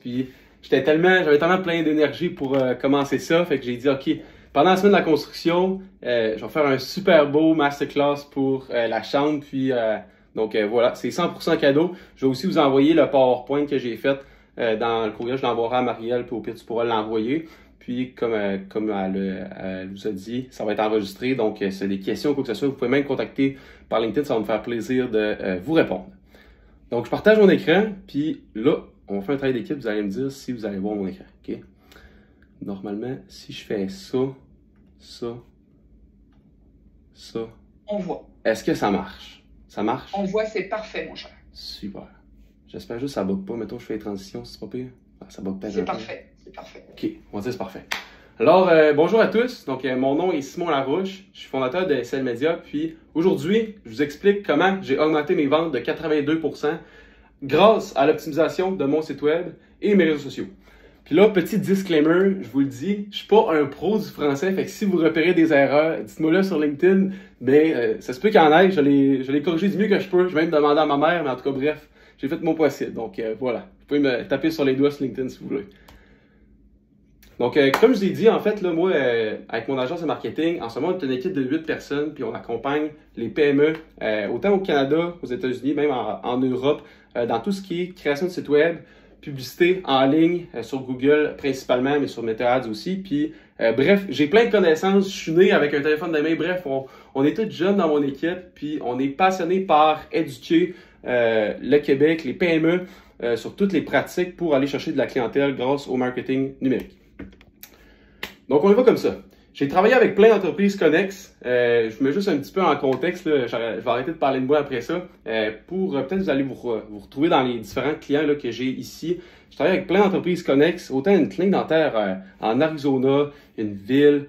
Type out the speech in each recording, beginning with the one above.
Puis j'avais tellement plein d'énergie pour commencer ça, fait que j'ai dit ok, pendant la semaine de la construction, je vais faire un super beau masterclass pour la chambre, puis voilà, c'est 100% cadeau. Je vais aussi vous envoyer le PowerPoint que j'ai fait dans le courriel, je l'envoierai à Marielle, puis au pire tu pourras l'envoyer. Puis comme elle vous a dit, ça va être enregistré, donc si c'est des questions ou quoi que ce soit, vous pouvez même me contacter par LinkedIn, ça va me faire plaisir de vous répondre. Donc je partage mon écran, puis là, on fait un travail d'équipe, vous allez me dire si vous allez voir mon écran, ok? Normalement, si je fais ça, on voit. Est-ce que ça marche? Ça marche? On voit, c'est parfait, mon cher. Super. J'espère juste que ça bug pas. Mettons, je fais les transitions, c'est pas pire. Ah, ça bug peut-être. C'est parfait, c'est parfait. Ok, on va dire c'est parfait. Alors, bonjour à tous. Donc, mon nom est Simon Larouche. Je suis fondateur de SL Media. Puis, aujourd'hui, je vous explique comment j'ai augmenté mes ventes de 82% grâce à l'optimisation de mon site web et mes réseaux sociaux. Puis là, petit disclaimer, je vous le dis, je suis pas un pro du français, fait que si vous repérez des erreurs, dites-moi là sur LinkedIn, mais ça se peut qu'il y en ait, je l'ai corrigé du mieux que je peux, je vais même demander à ma mère, mais en tout cas, bref, j'ai fait mon possible, donc voilà. Vous pouvez me taper sur les doigts sur LinkedIn si vous voulez. Donc, comme je vous ai dit, en fait, là, moi, avec mon agence de marketing, en ce moment, on est une équipe de 8 personnes, puis on accompagne les PME, autant au Canada, aux États-Unis, même en Europe, dans tout ce qui est création de site web, publicité en ligne, sur Google principalement, mais sur Meta Ads aussi. Puis, bref, j'ai plein de connaissances, je suis né avec un téléphone de main, bref, on est tous jeunes dans mon équipe, puis on est passionnés par éduquer le Québec, les PME, sur toutes les pratiques pour aller chercher de la clientèle grâce au marketing numérique. Donc, on y va comme ça. J'ai travaillé avec plein d'entreprises connexes. Je vous mets juste un petit peu en contexte. Là. Je vais arrêter de parler de moi après ça. Pour peut-être vous allez vous retrouver dans les différents clients là, que j'ai ici. Je travaille avec plein d'entreprises connexes. Autant une clinique dentaire en Arizona, une ville,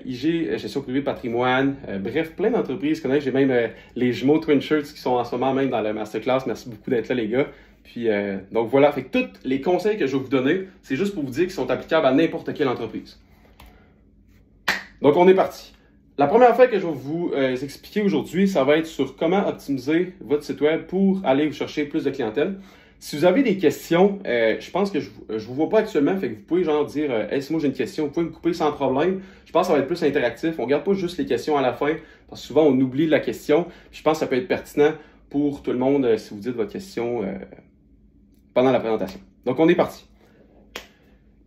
IG, gestion privée patrimoine. Bref, plein d'entreprises connexes. J'ai même les jumeaux Twin Shirts qui sont en ce moment même dans le masterclass. Merci beaucoup d'être là, les gars. Puis, donc voilà. Fait que tous les conseils que je vais vous donner, c'est juste pour vous dire qu'ils sont applicables à n'importe quelle entreprise. Donc, on est parti. La première affaire que je vais vous expliquer aujourd'hui, ça va être sur comment optimiser votre site web pour aller vous chercher plus de clientèle. Si vous avez des questions, je pense que je ne vous vois pas actuellement, fait que vous pouvez genre dire « Hey, si moi j'ai une question, vous pouvez me couper sans problème. » Je pense que ça va être plus interactif. On ne garde pas juste les questions à la fin, parce que souvent on oublie la question. Puis je pense que ça peut être pertinent pour tout le monde si vous dites votre question pendant la présentation. Donc, on est parti.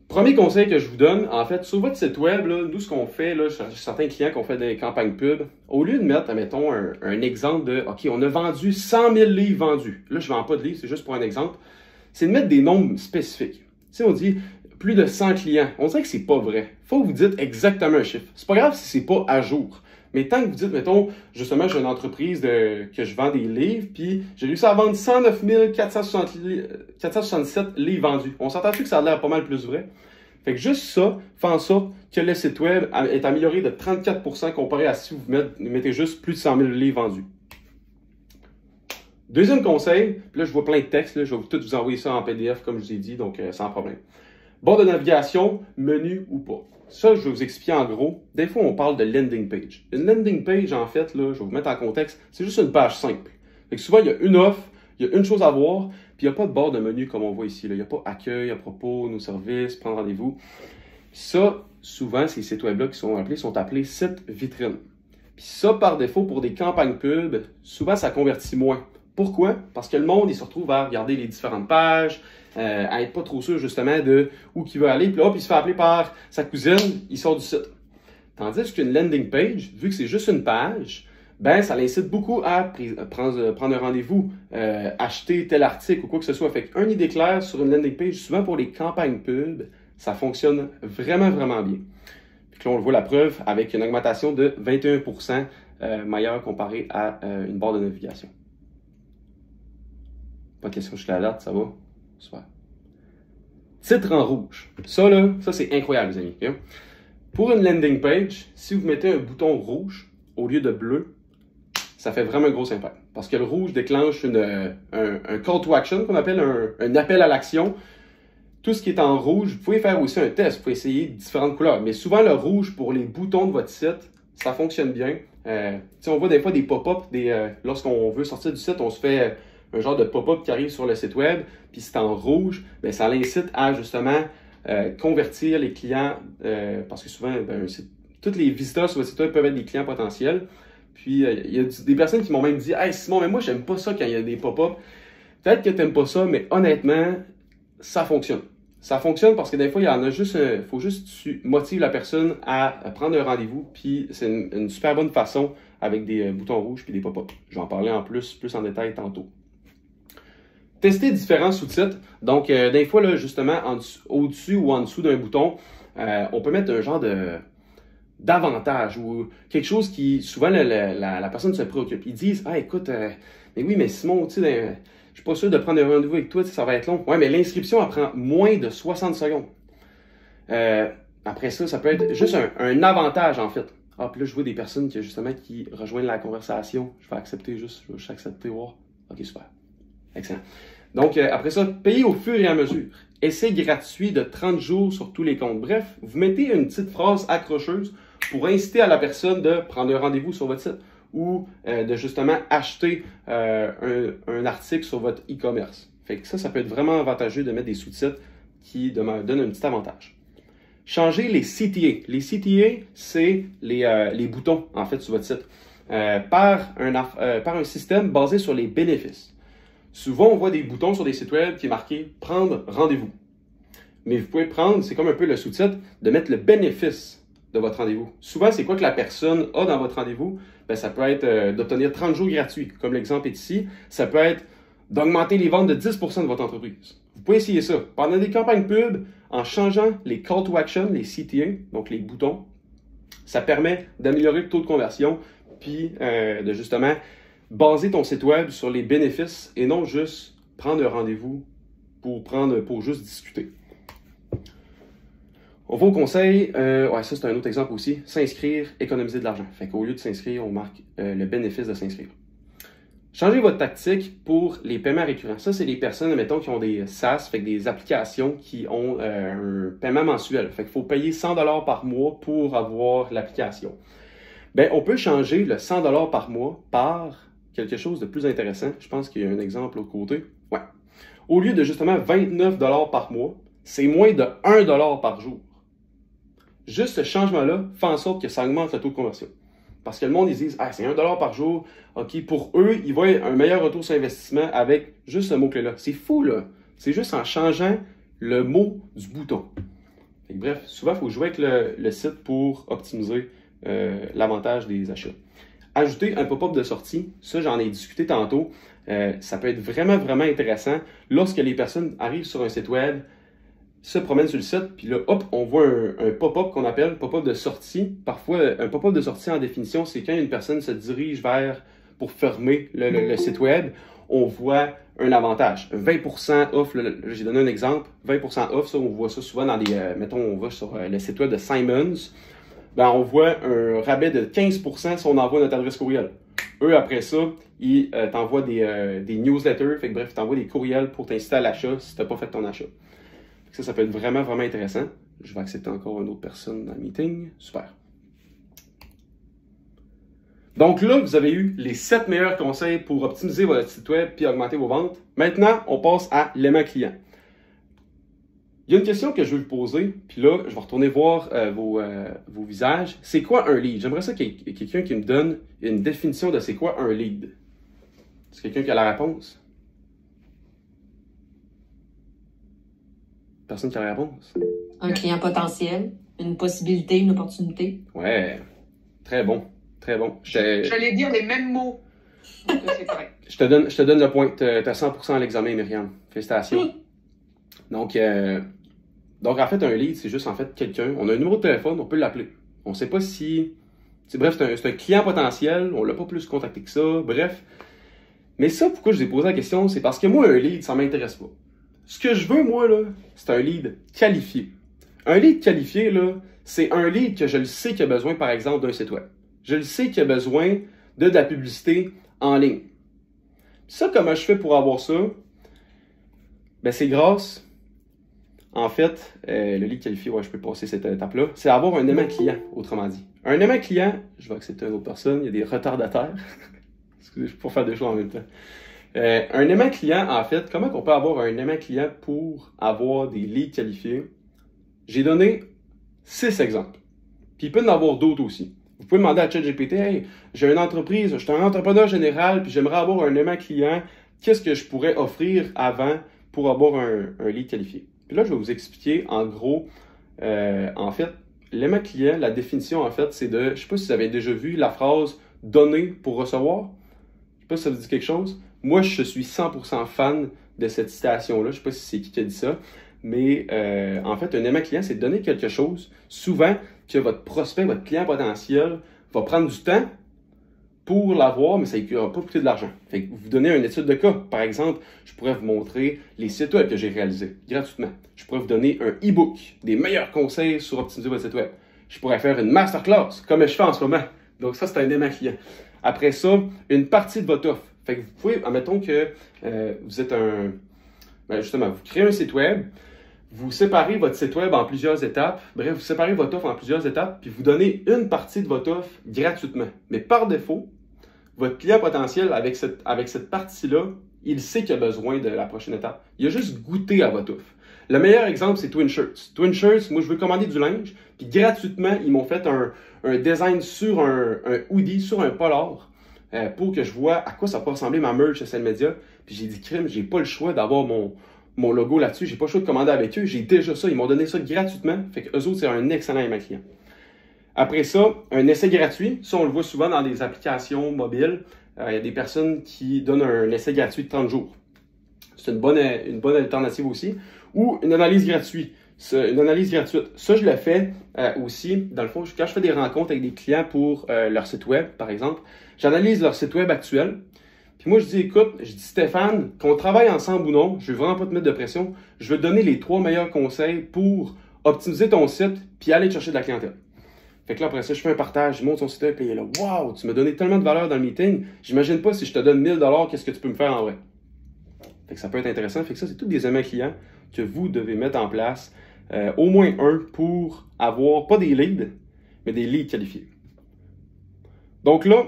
Premier conseil que je vous donne, en fait, sur votre site web, là, nous, ce qu'on fait, là, certains clients qui ont fait des campagnes pub, au lieu de mettre, admettons, un exemple de, OK, on a vendu 100 000 livres vendus. Là, je ne vends pas de livres, c'est juste pour un exemple. C'est de mettre des nombres spécifiques. Si on dit plus de 100 clients, on dirait que c'est pas vrai. Il faut que vous dites exactement un chiffre. C'est pas grave si c'est pas à jour. Mais tant que vous dites, mettons, justement, j'ai une entreprise que je vends des livres, puis j'ai réussi à vendre 109 467 livres vendus. On s'entend-tu que ça a l'air pas mal plus vrai? Fait que juste ça fait en sorte que le site web est amélioré de 34% comparé à si vous mettez juste plus de 100 000 livres vendus. Deuxième conseil, puis là je vois plein de textes, là, je vais tout vous envoyer ça en PDF comme je vous ai dit, donc sans problème. Barre de navigation, menu ou pas. Ça, je vais vous expliquer en gros. Des fois, on parle de landing page. Une landing page, en fait, là, je vais vous mettre en contexte, c'est juste une page simple. Fait que souvent, il y a une offre, il y a une chose à voir, puis il n'y a pas de barre de menu comme on voit ici. Là. Il n'y a pas accueil, à propos, nos services, prendre rendez-vous. Ça, souvent, ces sites web-là qui sont appelés sites vitrines. Puis ça, par défaut, pour des campagnes pub, souvent, ça convertit moins. Pourquoi? Parce que le monde, il se retrouve à regarder les différentes pages, à être pas trop sûr justement de où il veut aller. Puis là, il se fait appeler par sa cousine, il sort du site. Tandis qu'une landing page, vu que c'est juste une page, ben ça l'incite beaucoup à prendre un rendez-vous, acheter tel article ou quoi que ce soit. Fait qu'une idée claire sur une landing page, souvent pour les campagnes pub, ça fonctionne vraiment, vraiment bien. Puis là, on le voit la preuve avec une augmentation de 21% meilleure comparée à une barre de navigation. Pas de question jusqu'à la date, ça va? Super. Titre en rouge. Ça, là, ça c'est incroyable, les amis. Okay? Pour une landing page, si vous mettez un bouton rouge au lieu de bleu, ça fait vraiment un gros impact. Parce que le rouge déclenche un call to action, qu'on appelle un appel à l'action. Tout ce qui est en rouge, vous pouvez faire aussi un test, vous pouvez essayer différentes couleurs. Mais souvent, le rouge pour les boutons de votre site, ça fonctionne bien. On voit des fois des pop-up, lorsqu'on veut sortir du site, on se fait un genre de pop-up qui arrive sur le site web, puis c'est en rouge, bien, ça l'incite à justement convertir les clients, parce que souvent, tous les visiteurs sur votre site web peuvent être des clients potentiels. Puis, il y a des personnes qui m'ont même dit « Hey Simon, mais moi, j'aime pas ça quand il y a des pop-up. » Peut-être que tu n'aimes pas ça, mais honnêtement, ça fonctionne. Ça fonctionne parce que des fois, il y en a juste, faut juste que tu motives la personne à prendre un rendez-vous, puis c'est une super bonne façon avec des boutons rouges puis des pop-up. Je vais en parler en plus en détail tantôt. Tester différents sous-titres. Donc, des fois, là, justement, au-dessus ou en dessous d'un bouton, on peut mettre un genre d'avantage ou quelque chose qui, souvent, la personne se préoccupe. Ils disent « Ah, écoute, mais oui, mais Simon, tu sais, je suis pas sûr de prendre un rendez-vous avec toi, ça va être long. » Ouais, mais l'inscription, elle prend moins de 60 secondes. Après ça, ça peut être juste un avantage, en fait. Ah, puis là, je vois des personnes qui rejoignent la conversation. Je vais accepter juste, je vais juste accepter, voir. OK, super. Excellent. Donc, après ça, payez au fur et à mesure. Essai gratuit de 30 jours sur tous les comptes. Bref, vous mettez une petite phrase accrocheuse pour inciter à la personne de prendre un rendez-vous sur votre site ou de justement acheter un article sur votre e-commerce. Fait que ça peut être vraiment avantageux de mettre des sous-titres qui donnent un petit avantage. Changez les CTA. Les CTA, c'est les boutons, en fait, sur votre site, par un système basé sur les bénéfices. Souvent, on voit des boutons sur des sites web qui est marqué « Prendre rendez-vous ». Mais vous pouvez prendre, c'est comme un peu le sous-titre, de mettre le bénéfice de votre rendez-vous. Souvent, c'est quoi que la personne a dans votre rendez-vous? Bien, ça peut être d'obtenir 30 jours gratuits, comme l'exemple est ici. Ça peut être d'augmenter les ventes de 10% de votre entreprise. Vous pouvez essayer ça. Pendant des campagnes pub, en changeant les call to action, les CTA, donc les boutons, ça permet d'améliorer le taux de conversion, puis de justement baser ton site web sur les bénéfices et non juste prendre un rendez-vous pour juste discuter. On va au conseil, ouais, ça c'est un autre exemple aussi, s'inscrire, économiser de l'argent. Fait qu'au lieu de s'inscrire, on marque le bénéfice de s'inscrire. Changez votre tactique pour les paiements récurrents. Ça, c'est les personnes, mettons, qui ont des SaaS, fait que des applications qui ont un paiement mensuel. Fait qu'il faut payer 100$ par mois pour avoir l'application. Bien, on peut changer le 100$ par mois par quelque chose de plus intéressant. Je pense qu'il y a un exemple de l'autre côté. Ouais. Au lieu de justement 29$ par mois, c'est moins de 1$ par jour. Juste ce changement-là fait en sorte que ça augmente le taux de conversion. Parce que le monde, ils disent, ah, c'est 1$ par jour. OK, pour eux, ils voient un meilleur retour sur investissement avec juste ce mot-clé-là. C'est fou, là. C'est juste en changeant le mot du bouton. Fait que, bref, souvent, il faut jouer avec le site pour optimiser l'avantage des achats. Ajouter un pop-up de sortie, ça, j'en ai discuté tantôt. Ça peut être vraiment, vraiment intéressant lorsque les personnes arrivent sur un site web, se promènent sur le site, puis là, hop, on voit un pop-up qu'on appelle pop-up de sortie. Parfois, un pop-up de sortie en définition, c'est quand une personne se dirige pour fermer le site web, on voit un avantage. 20% off, j'ai donné un exemple, 20% off, ça, on voit ça souvent dans des, mettons, on va sur le site web de Simons, ben, on voit un rabais de 15% si on envoie notre adresse courriel. Eux, après ça, ils t'envoient des newsletters, fait que bref, ils t'envoient des courriels pour t'inciter à l'achat si tu n'as pas fait ton achat. Ça peut être vraiment, vraiment intéressant. Je vais accepter encore une autre personne dans le meeting. Super. Donc là, vous avez eu les 7 meilleurs conseils pour optimiser votre site web et augmenter vos ventes. Maintenant, on passe à l'aimant client. Il y a une question que je veux vous poser, puis là, je vais retourner voir vos visages. C'est quoi un lead? J'aimerais ça qu'il y ait quelqu'un qui me donne une définition de c'est quoi un lead. Est-ce quelqu'un qui a la réponse? Personne qui a la réponse? Un client potentiel, une possibilité, une opportunité. Ouais, très bon, très bon. J'allais dire les mêmes mots. Donc c'est correct. Je te donne le point. Tu as 100% à l'examen, Myriam. Félicitations. Donc, en fait, un lead, c'est juste en fait quelqu'un. On a un numéro de téléphone, on peut l'appeler. On ne sait pas si... Bref, c'est un client potentiel, on ne l'a pas plus contacté que ça, bref. Mais ça, pourquoi je vous ai posé la question, c'est parce que moi, un lead, ça ne m'intéresse pas. Ce que je veux, moi, là, c'est un lead qualifié. Un lead qualifié, là, c'est un lead que je le sais qu'il a besoin, par exemple, d'un site web. Je le sais qu'il a besoin de la publicité en ligne. Ça, comment je fais pour avoir ça? Ben, c'est grâce, en fait, le lead qualifié, ouais, je peux passer cette étape-là, c'est avoir un aimant client, autrement dit. Un aimant client, je vais accepter une autre personne, il y a des retardataires. Excusez, je peux pas faire deux choses en même temps. Un aimant client, en fait, comment on peut avoir un aimant client pour avoir des leads qualifiés? J'ai donné 6 exemples. Puis il peut y en avoir d'autres aussi. Vous pouvez demander à ChatGPT, hey, j'ai une entreprise, je suis un entrepreneur général, puis j'aimerais avoir un aimant client. Qu'est-ce que je pourrais offrir avant pour avoir un lead qualifié? Puis là, je vais vous expliquer en gros, en fait, l'aimant client, la définition, en fait, c'est de, je ne sais pas si vous avez déjà vu la phrase « donner pour recevoir ». Je ne sais pas si ça vous dit quelque chose. Moi, je suis 100% fan de cette citation-là. Je ne sais pas si c'est qui a dit ça. Mais en fait, un aimant client, c'est de donner quelque chose, souvent, que votre prospect, votre client potentiel va prendre du temps pour l'avoir, mais ça ne va pas coûter de l'argent. Fait que vous donnez une étude de cas. Par exemple, je pourrais vous montrer les sites web que j'ai réalisés gratuitement. Je pourrais vous donner un e-book, des meilleurs conseils sur optimiser votre site web. Je pourrais faire une masterclass, comme je fais en ce moment. Donc ça, c'est un aimant client. Après ça, une partie de votre offre. Fait que vous pouvez, admettons que vous êtes justement, vous créez un site web, vous séparez votre site web en plusieurs étapes. Bref, vous séparez votre offre en plusieurs étapes, puis vous donnez une partie de votre offre gratuitement. Mais par défaut, votre client potentiel, avec cette partie-là, il sait qu'il a besoin de la prochaine étape. Il a juste goûté à votre offre. Le meilleur exemple, c'est Twin Shirts. Twin Shirts, moi, je veux commander du linge, puis gratuitement, ils m'ont fait un design sur un hoodie, sur un polar, pour que je vois à quoi ça peut ressembler ma merch social media. Puis j'ai dit, crime, j'ai pas le choix d'avoir mon logo là-dessus. J'ai pas le choix de commander avec eux. J'ai déjà ça. Ils m'ont donné ça gratuitement. Fait que eux autres, c'est un excellent aimant client. Après ça, un essai gratuit. Ça, on le voit souvent dans des applications mobiles. Il y a des personnes qui donnent un essai gratuit de 30 jours. C'est une bonne alternative aussi. Ou une analyse gratuite. Une analyse gratuite. Ça, je le fais aussi. Dans le fond, quand je fais des rencontres avec des clients pour leur site web, par exemple, j'analyse leur site web actuel. Puis moi, je dis, écoute, je dis Stéphane, qu'on travaille ensemble ou non, je ne veux vraiment pas te mettre de pression. Je veux te donner les 3 meilleurs conseils pour optimiser ton site puis aller chercher de la clientèle. Fait que là, après ça, je fais un partage, je monte son site web et il est là, waouh, tu m'as donné tellement de valeur dans le meeting. J'imagine pas si je te donne 1000 $, qu'est-ce que tu peux me faire en vrai? Fait que ça peut être intéressant. Fait que ça, c'est tous des aimants clients que vous devez mettre en place. Au moins un pour avoir, pas des leads, mais des leads qualifiés. Donc là,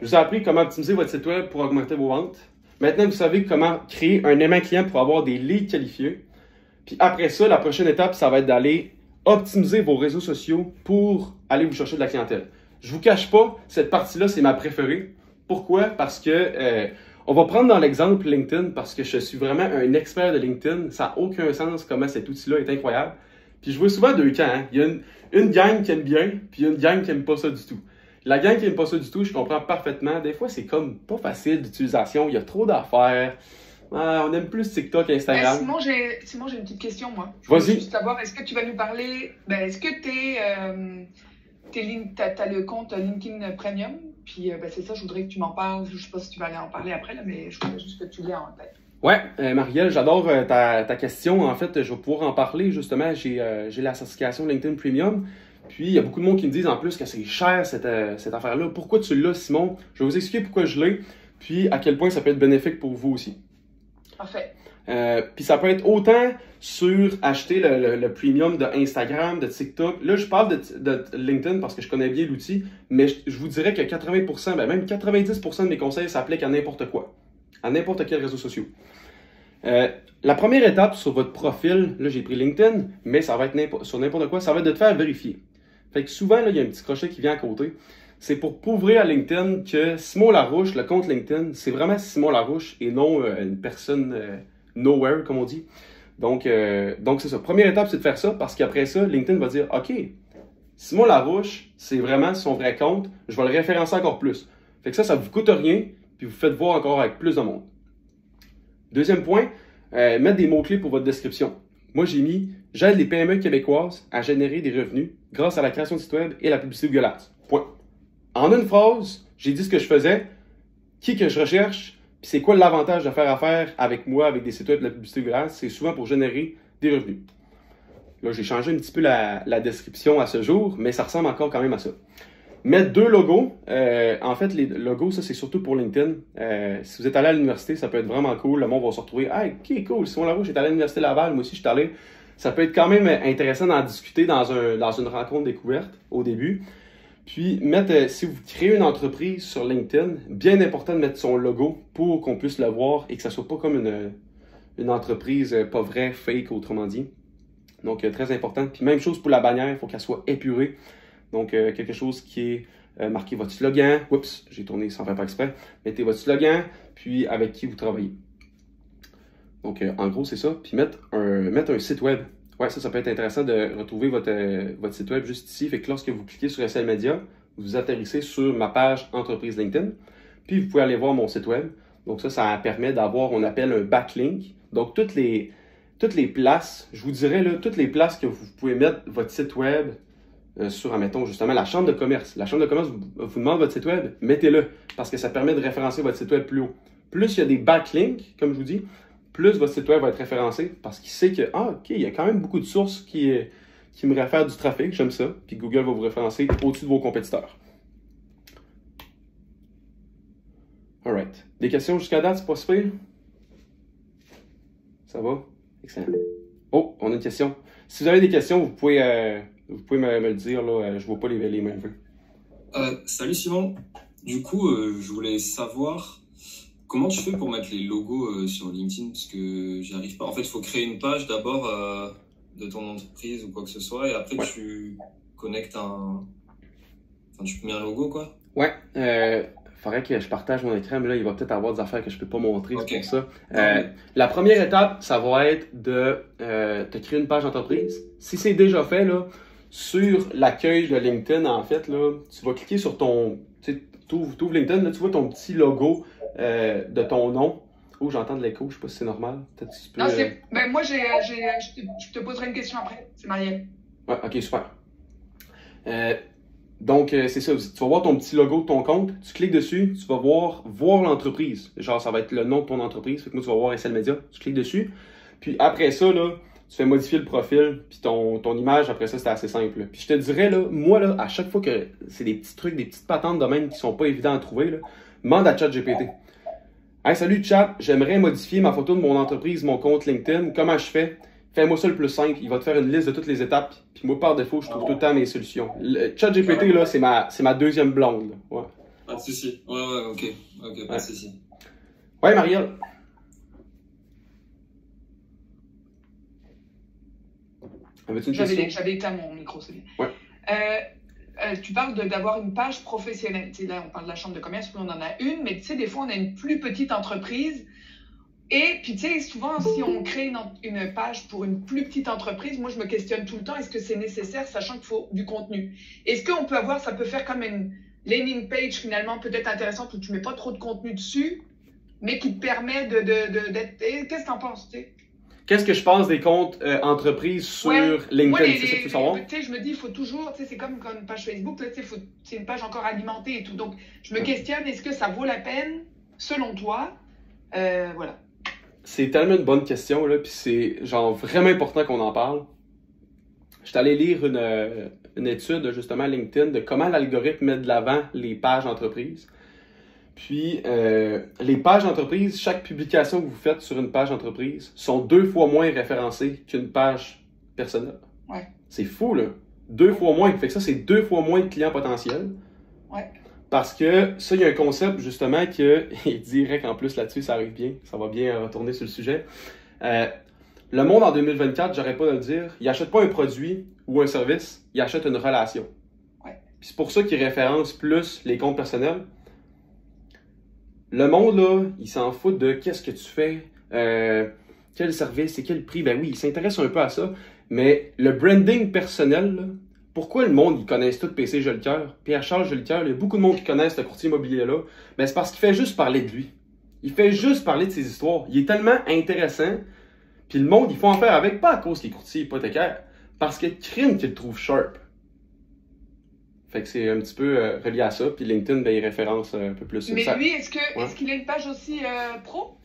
je vous ai appris comment optimiser votre site web pour augmenter vos ventes. Maintenant, vous savez comment créer un aimant client pour avoir des leads qualifiés. Puis après ça, la prochaine étape, ça va être d'aller optimiser vos réseaux sociaux pour aller vous chercher de la clientèle. Je vous cache pas, cette partie-là, c'est ma préférée. Pourquoi? Parce que on va prendre dans l'exemple LinkedIn parce que je suis vraiment un expert de LinkedIn. Ça n'a aucun sens comment cet outil-là est incroyable. Puis je vois souvent 2 camps. Hein. Il y a une gang qui aime bien, puis une gang qui n'aime pas ça du tout. La gang qui n'aime pas ça du tout, je comprends parfaitement. Des fois, c'est comme pas facile d'utilisation. Il y a trop d'affaires. On aime plus TikTok et Instagram. Simon, j'ai une petite question, moi. Je Vas-y. veux juste savoir, est-ce que tu vas nous parler... est-ce que t'as le compte LinkedIn Premium? Puis c'est ça, je voudrais que tu m'en parles. Je sais pas si tu vas aller en parler après, là, mais je voudrais juste que tu l'aies en tête. Ouais, Marielle, j'adore ta question. En fait, je vais pouvoir en parler justement. J'ai la certification LinkedIn Premium. Puis, il y a beaucoup de monde qui me disent en plus que c'est cher cette affaire-là. Pourquoi tu l'as, Simon? Je vais vous expliquer pourquoi je l'ai, puis à quel point ça peut être bénéfique pour vous aussi. Parfait. Puis ça peut être autant sur acheter le premium de Instagram, de TikTok. Là, je parle de LinkedIn parce que je connais bien l'outil, mais je vous dirais que 80%, même 90% de mes conseils s'appliquent à n'importe quoi, à n'importe quel réseau social. La première étape sur votre profil, là j'ai pris LinkedIn, mais ça va être sur n'importe quoi, ça va être de te faire vérifier. Fait que souvent, là, il y a un petit crochet qui vient à côté. C'est pour prouver à LinkedIn que Simon Larouche, le compte LinkedIn, c'est vraiment Simon Larouche et non une personne nowhere, comme on dit. Donc c'est ça. Première étape, c'est de faire ça parce qu'après ça, LinkedIn va dire, OK, Simon Larouche, c'est vraiment son vrai compte, je vais le référencer encore plus. Fait que ça vous coûte rien, puis vous faites voir encore avec plus de monde. Deuxième point, mettre des mots-clés pour votre description. Moi, j'ai mis « J'aide les PME québécoises à générer des revenus grâce à la création de sites web et la publicité Google Ads. » Point. En une phrase, j'ai dit ce que je faisais, qui que je recherche, puis c'est quoi l'avantage de faire affaire avec moi, avec des sites web et de la publicité Google Ads. C'est souvent pour générer des revenus. Là, j'ai changé un petit peu la description à ce jour, mais ça ressemble encore quand même à ça. Mettre 2 logos. En fait, les logos, ça, c'est surtout pour LinkedIn. Si vous êtes allé à l'université, ça peut être vraiment cool. Le monde va se retrouver. Ah, ok, cool. Simon Larouche est allé à l'université Laval. Moi aussi, je suis allé. Ça peut être quand même intéressant d'en discuter dans une rencontre découverte au début. Puis, si vous créez une entreprise sur LinkedIn, bien important de mettre son logo pour qu'on puisse le voir et que ça soit pas comme une entreprise pas vraie, fake, autrement dit. Donc, très important. Puis, même chose pour la bannière, il faut qu'elle soit épurée. Donc, quelque chose qui est marqué votre slogan. Oups, j'ai tourné sans faire pas exprès. Mettez votre slogan, puis avec qui vous travaillez. Donc, en gros, c'est ça. Puis, mettre un site web. Ouais, ça peut être intéressant de retrouver votre site web juste ici. Fait que lorsque vous cliquez sur SL Media, vous atterrissez sur ma page entreprise LinkedIn. Puis, vous pouvez aller voir mon site web. Donc, ça permet d'avoir, on appelle un backlink. Donc, toutes les places, je vous dirais, là, toutes les places que vous pouvez mettre votre site web sur, admettons, justement, la chambre de commerce. La chambre de commerce vous demande votre site web, mettez-le, parce que ça permet de référencer votre site web plus haut. Plus il y a des backlinks, comme je vous dis, plus votre site web va être référencé, parce qu'il sait que, OK, il y a quand même beaucoup de sources qui me réfèrent du trafic, j'aime ça, puis Google va vous référencer au-dessus de vos compétiteurs. Alright. Des questions jusqu'à date, c'est pas super? Ça va? Excellent. Oh, on a une question. Si vous avez des questions, vous pouvez me le dire, là, je vois pas les mains levées. Salut Simon. Du coup, je voulais savoir comment tu fais pour mettre les logos sur LinkedIn, parce que j'y arrive pas. En fait, il faut créer une page d'abord de ton entreprise ou quoi que ce soit, et après tu connectes tu mets un logo, quoi. Ouais. Faudrait que je partage mon écran, mais là, il va peut-être avoir des affaires que je peux pas montrer, c'est pour ça. La première étape, ça va être de te créer une page d'entreprise. Si c'est déjà fait, là, sur l'accueil de LinkedIn, en fait, là, tu vas cliquer sur ton... Tu ouvres LinkedIn, là, tu vois ton petit logo de ton nom. Oh, j'entends de l'écho, je sais pas si c'est normal. Peut-être que tu peux, non, ben, moi, je te poserai une question après. C'est Marielle. Ouais, ok, super. Donc, c'est ça. Tu vas voir ton petit logo de ton compte, tu cliques dessus, tu vas voir l'entreprise. Genre, ça va être le nom de ton entreprise. Fait que moi, tu vas voir SL Media, tu cliques dessus. Puis après ça, là, tu fais modifier le profil, puis ton image, après ça, c'est assez simple. Là. Puis je te dirais, là, moi, là, à chaque fois que c'est des petits trucs, des petites patentes de même qui sont pas évidents à trouver, là, demande à ChatGPT. Hey, salut Chat, j'aimerais modifier ma photo de mon entreprise, mon compte LinkedIn. Comment je fais? Fais-moi ça le plus simple. Il va te faire une liste de toutes les étapes. Puis moi, par défaut, je trouve tout le temps mes solutions. ChatGPT, là, c'est ma deuxième blonde. Là. Ouais. Pas de souci. Ouais, ok, pas de souci. Ouais, Marielle. Avais-tu une question? J'avais éteint mon micro, c'est bien. Ouais. Tu parles d'avoir une page professionnelle. Tu sais, là, on parle de la chambre de commerce, puis on en a une, mais tu sais, des fois, on a une plus petite entreprise. Et puis, tu sais, souvent, si on crée une page pour une plus petite entreprise, moi, je me questionne tout le temps, est-ce que c'est nécessaire, sachant qu'il faut du contenu? Est-ce qu'on peut ça peut faire comme une landing page, finalement, peut-être intéressante, où tu mets pas trop de contenu dessus, mais qui te permet d'être... Qu'est-ce que tu en penses, tu sais? Qu'est-ce que je pense des comptes entreprises sur LinkedIn? C'est ça que tu veux savoir? Tu sais, je me dis, il faut toujours, tu sais, c'est comme une page Facebook, tu sais, c'est une page encore alimentée et tout. Donc, je me questionne, est-ce que ça vaut la peine, selon toi? Voilà. C'est tellement une bonne question, là, puis c'est genre vraiment important qu'on en parle. Je suis allé lire une étude, justement, à LinkedIn, de comment l'algorithme met de l'avant les pages d'entreprise. Puis, les pages d'entreprise, chaque publication que vous faites sur une page d'entreprise sont 2 fois moins référencées qu'une page personnelle. Ouais. C'est fou, là. 2 fois moins. Fait que ça, c'est 2 fois moins de clients potentiels. Ouais. Parce que ça, il y a un concept, justement, que, il dirait qu'en plus, là-dessus, ça arrive bien. Ça va bien retourner sur le sujet. Le monde, en 2024, j'arrête pas de le dire, il achète pas un produit ou un service, il achète une relation. Ouais. Puis c'est pour ça qu'il référence plus les comptes personnels. Le monde, là, il s'en fout de qu'est-ce que tu fais, quel service et quel prix. Ben oui, il s'intéresse un peu à ça. Mais le branding personnel, là, pourquoi le monde, ils connaissent tout PC Jolicoeur, Pierre-Charles Jolicoeur, il y a beaucoup de monde qui connaissent le courtier immobilier-là. Ben c'est parce qu'il fait juste parler de lui. Il fait juste parler de ses histoires. Il est tellement intéressant. Puis le monde, il faut en faire avec, pas à cause des courtiers hypothécaires, parce que crime qu'il le trouve sharp. Fait que c'est un petit peu relié à ça. Puis LinkedIn, ben, il référence un peu plus. Mais ça. lui, est-ce qu'il a une page aussi pro?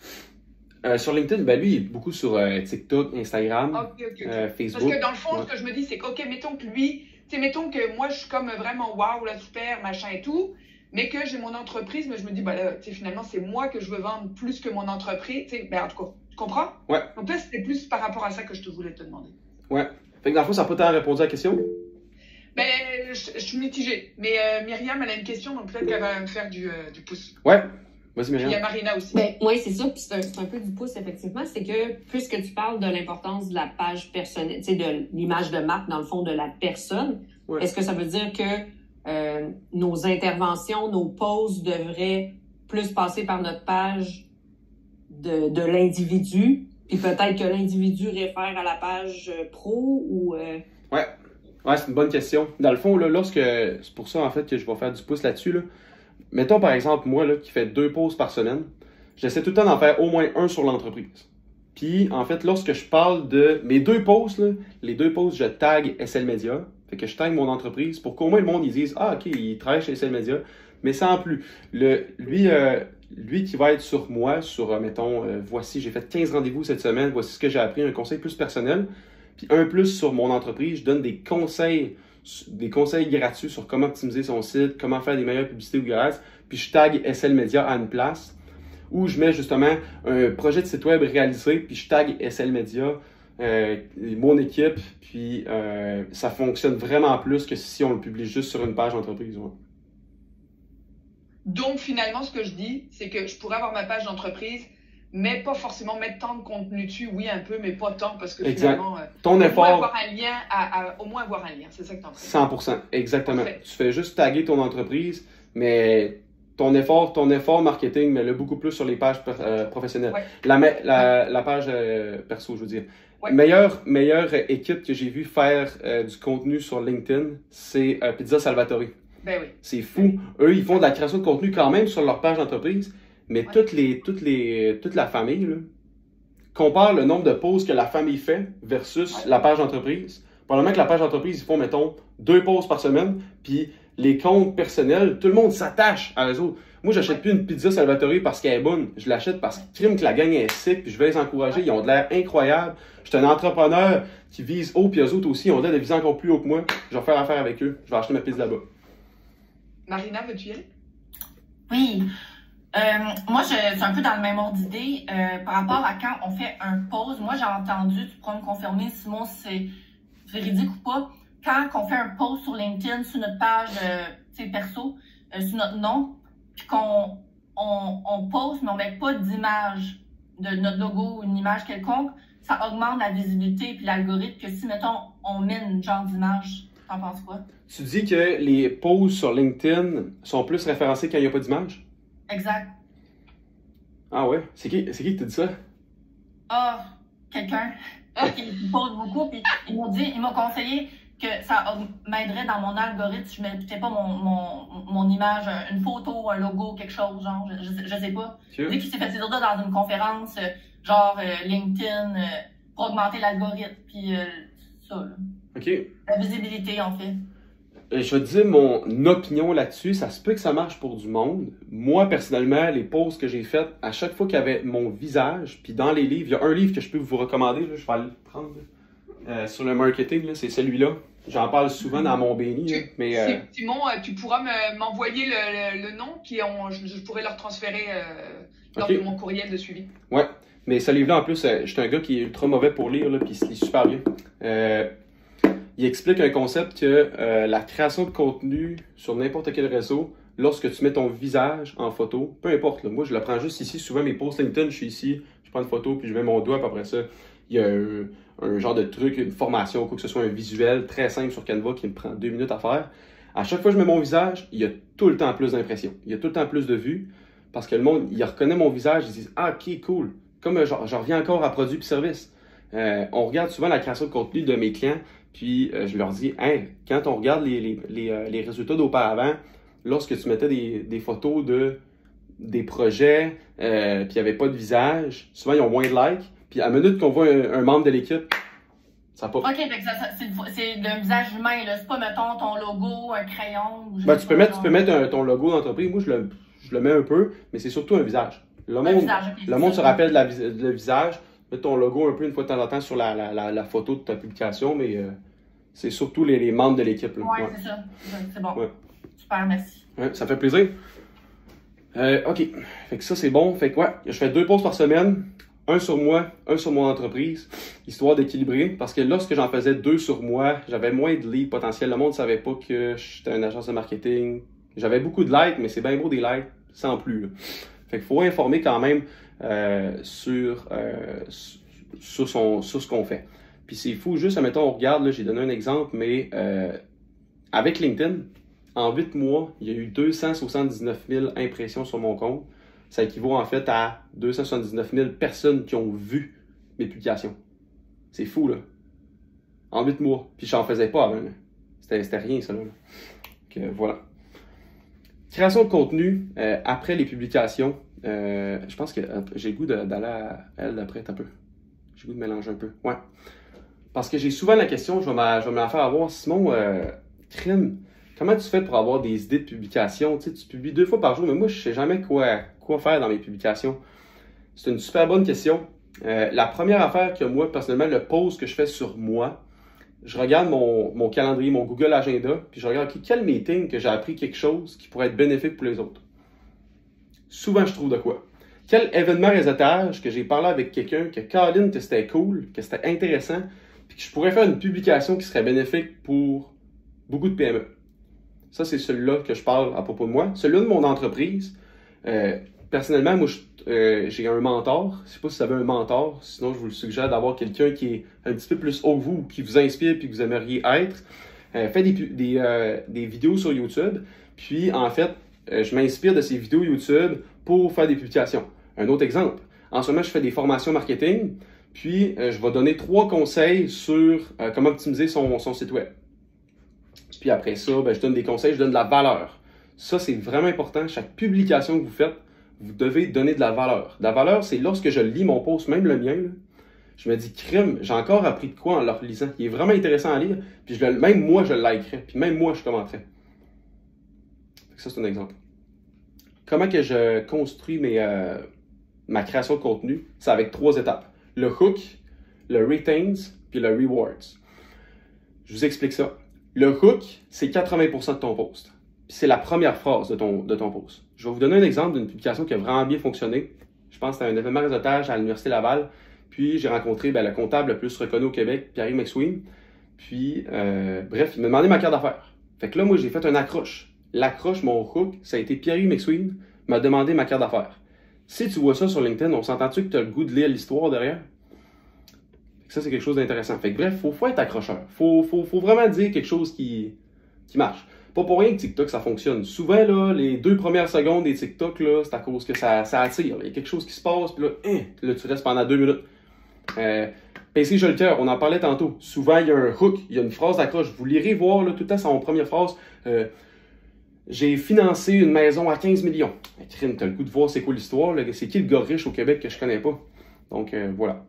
Sur LinkedIn, ben lui, il est beaucoup sur TikTok, Instagram, Facebook. Parce que dans le fond, ce que je me dis, c'est OK, mettons que lui, tu sais, mettons que moi, je suis comme vraiment waouh, là, super, machin et tout, mais que j'ai mon entreprise, mais je me dis, bah là, tu sais, finalement, c'est moi que je veux vendre plus que mon entreprise. Tu sais, ben, en tout cas, tu comprends? Ouais. Donc là, c'était plus par rapport à ça que je te voulais te demander. Ouais. Fait que dans le fond, ça n'a pas tant répondu à la question? Ben, je suis mitigée. Mais Myriam, elle a une question, donc peut-être qu'elle va me faire du pouce. Ouais, vas-y Puis il y Myriam. a Marina aussi. Ben, oui, c'est ça. Puis c'est un peu du pouce, effectivement. C'est que, puisque tu parles de l'importance de la page personnelle, tu sais, de l'image de marque, dans le fond, de la personne, Ouais. est-ce que ça veut dire que nos interventions, nos posts devraient plus passer par notre page de l'individu, puis peut-être que l'individu réfère à la page pro ou... Ouais, c'est une bonne question. Dans le fond, là, c'est pour ça en fait que je vais faire du pouce là-dessus. Là. Mettons par exemple, moi là, qui fais 2 posts par semaine, j'essaie tout le temps d'en faire au moins un sur l'entreprise. Puis en fait, lorsque je parle de mes 2 posts, là, les 2 posts, je tag SL Media. Fait que je tag mon entreprise pour qu'au moins le monde ils dise ah ok, il travaille chez SL Media, mais sans plus. Lui qui va être sur moi, mettons, voici, j'ai fait 15 rendez-vous cette semaine, voici ce que j'ai appris, un conseil plus personnel. Puis un plus sur mon entreprise, je donne des conseils gratuits sur comment optimiser son site, comment faire des meilleures publicités Google Ads. Puis je tag SL Media à une place où je mets justement un projet de site web réalisé, puis je tag SL Media, mon équipe, puis ça fonctionne vraiment plus que si on le publie juste sur une page d'entreprise. Ouais. Donc, finalement, ce que je dis, c'est que je pourrais avoir ma page d'entreprise, mais pas forcément mettre tant de contenu dessus. Oui, un peu, mais pas tant, parce que finalement, ton effort, au moins avoir un lien, c'est ça que tu en train de 100%, exactement. Parfait. Tu fais juste taguer ton entreprise, mais ton effort marketing, mets-le beaucoup plus sur les pages professionnelles. Ouais. La page perso, je veux dire. Ouais. Meilleure équipe que j'ai vu faire du contenu sur LinkedIn, c'est Pizza Salvatore. Ben oui. C'est fou. Eux, ils font de la création de contenu quand même sur leur page d'entreprise, mais Ouais. toute la famille, là, compare le nombre de posts que la famille fait versus Ouais. la page d'entreprise. Probablement que la page d'entreprise, ils font, mettons, 2 posts par semaine, puis les comptes personnels, tout le monde s'attache à eux autres. Moi, j'achète plus une pizza Salvatore parce qu'elle est bonne. Je l'achète parce que la gang est sick, puis je vais les encourager. Ils ont de l'air incroyable. Je suis un entrepreneur qui vise haut, puis eux autres aussi, ils ont l'air de viser encore plus haut que moi. Je vais faire affaire avec eux. Je vais acheter ma pizza là-bas. Marina, veux-tu y aller? Oui. Moi, je suis un peu dans le même ordre d'idée par rapport à quand on fait un pause. Moi, j'ai entendu, tu pourras me confirmer, Simon, si c'est véridique ou pas, quand on fait un post sur LinkedIn, sur notre page perso, sur notre nom, puis qu'on on poste, mais on met pas d'image de notre logo ou une image quelconque, ça augmente la visibilité puis l'algorithme que si, mettons, on met une genre d'image. T'en penses quoi? Tu dis que les posts sur LinkedIn sont plus référencés quand il n'y a pas d'image? Exact. Ah ouais? C'est qui qui t'a dit ça? Ah, quelqu'un qui pose beaucoup, puis il m'a conseillé que ça m'aiderait dans mon algorithme si je mettais pas mon image, une photo, un logo, quelque chose, genre, je sais pas. Sure. Il dit qu'il s'est fait dire ça dans une conférence, genre LinkedIn, pour augmenter l'algorithme, puis ça, là. OK. La visibilité, en fait. Je vais te dire mon opinion là-dessus. Ça se peut que ça marche pour du monde. Moi, personnellement, les posts que j'ai faits, à chaque fois qu'il y avait mon visage, puis dans les livres, il y a un livre que je peux vous recommander, là, je vais aller le prendre, sur le marketing, c'est celui-là. J'en parle souvent dans mon béni. Là, mais, Simon, tu pourras m'envoyer le nom, puis je pourrais leur transférer lors de mon courriel de suivi. Ouais, mais ce livre-là, en plus, je suis un gars qui est ultra mauvais pour lire, là, puis il se lit super bien. Il explique un concept que la création de contenu sur n'importe quel réseau, lorsque tu mets ton visage en photo, peu importe, là, moi je le prends juste ici, souvent mes posts LinkedIn, je suis ici, je prends une photo, puis je mets mon doigt, puis après ça, il y a un genre de truc, une formation, quoi que ce soit un visuel très simple sur Canva qui me prend 2 minutes à faire. À chaque fois que je mets mon visage, il y a tout le temps plus d'impressions, il y a tout le temps plus de vues, parce que le monde, il reconnaît mon visage, ils disent « Ah, ok, cool ». Comme je reviens encore à produits et services. On regarde souvent la création de contenu de mes clients, puis je leur dis, hey, quand on regarde les résultats d'auparavant, lorsque tu mettais des photos des projets, puis il n'y avait pas de visage, souvent ils ont moins de likes, puis à la minute qu'on voit un membre de l'équipe, ça pop. Ok, c'est le visage humain, là. C'est pas, mettons, ton logo, un crayon. Ben, tu peux mettre ton logo d'entreprise, moi je le mets un peu, mais c'est surtout un visage. Le monde se rappelle le visage. Mets ton logo un peu une fois de temps en temps sur la photo de ta publication, mais c'est surtout les membres de l'équipe. Ouais, c'est ça. C'est bon. Ouais. Super, merci. Ouais, ça fait plaisir. OK. Fait que ça, c'est bon. Fait que ouais, je fais 2 posts par semaine. un sur moi, un sur mon entreprise, histoire d'équilibrer. Parce que lorsque j'en faisais 2 sur moi, j'avais moins de leads potentiels. Le monde ne savait pas que j'étais une agence de marketing. J'avais beaucoup de likes, mais c'est bien beau des likes sans plus. Là. Fait qu'il faut informer quand même sur ce qu'on fait. Puis c'est fou, juste, admettons, on regarde, là, j'ai donné un exemple, mais avec LinkedIn, en 8 mois, il y a eu 279 000 impressions sur mon compte. Ça équivaut en fait à 279 000 personnes qui ont vu mes publications. C'est fou, là. En 8 mois. Puis je n'en faisais pas avant. C'était rien, ça, là. Donc, voilà. Création de contenu après les publications. Je pense que j'ai le goût d'aller à elle d'après un peu. J'ai le goût de mélanger un peu. Ouais. Parce que j'ai souvent la question, je vais me la faire avoir. Simon, crime, comment tu fais pour avoir des idées de publication? Tu sais, tu publies 2 fois par jour, mais moi, je ne sais jamais quoi faire dans mes publications. C'est une super bonne question. La première affaire que moi, personnellement, le post que je fais sur moi, je regarde mon calendrier, mon Google Agenda, puis je regarde quel meeting que j'ai appris quelque chose qui pourrait être bénéfique pour les autres. Souvent, je trouve de quoi. Quel événement réseautage que j'ai parlé avec quelqu'un, que Colin, que c'était cool, que c'était intéressant, puis que je pourrais faire une publication qui serait bénéfique pour beaucoup de PME. Ça, c'est celui-là que je parle à propos de moi. Celui-là de mon entreprise, personnellement, moi, j'ai un mentor. Je ne sais pas si vous avez un mentor, sinon je vous le suggère d'avoir quelqu'un qui est un petit peu plus haut que vous, qui vous inspire et que vous aimeriez être. Fait des vidéos sur YouTube, puis en fait, je m'inspire de ces vidéos YouTube pour faire des publications. Un autre exemple, en ce moment, je fais des formations marketing, puis je vais donner 3 conseils sur comment optimiser son site web. Puis après ça, je donne des conseils, je donne de la valeur. Ça, c'est vraiment important. Chaque publication que vous faites, vous devez donner de la valeur. De la valeur, c'est lorsque je lis mon post, même le mien, là, je me dis, crime, j'ai encore appris de quoi en le lisant. Il est vraiment intéressant à lire, puis même moi, je le likerais, puis même moi, je commenterais. Ça, c'est un exemple. Comment que je construis ma création de contenu? C'est avec 3 étapes. Le hook, le retains, puis le rewards. Je vous explique ça. Le hook, c'est 80% de ton post. Puis c'est la première phrase de ton post. Je vais vous donner un exemple d'une publication qui a vraiment bien fonctionné. Je pense que c'était un événement réseautage à l'Université Laval. Puis j'ai rencontré le comptable le plus reconnu au Québec, Pierre McSween. Puis, bref, il m'a demandé ma carte d'affaires. Fait que là, moi, j'ai fait un accroche. L'accroche, mon hook, ça a été Pierre McSween m'a demandé ma carte d'affaires. Si tu vois ça sur LinkedIn, on s'entend-tu que tu as le goût de lire l'histoire derrière? Ça, c'est quelque chose d'intéressant. Fait que bref, faut être accrocheur. Faut vraiment dire quelque chose qui marche. Pas pour rien que TikTok, ça fonctionne. Souvent, là, les 2 premières secondes des TikTok, là, c'est à cause que ça attire. Il y a quelque chose qui se passe, puis là, tu restes pendant 2 minutes. PC Jolicoeur, on en parlait tantôt. Souvent, il y a un hook, il y a une phrase d'accroche. Vous lirez voir, là, tout le temps, c'est en première phrase. J'ai financé une maison à 15 millions. Crime, t'as le coup de voir c'est quoi l'histoire. C'est qui le gars riche au Québec que je connais pas? Donc, voilà.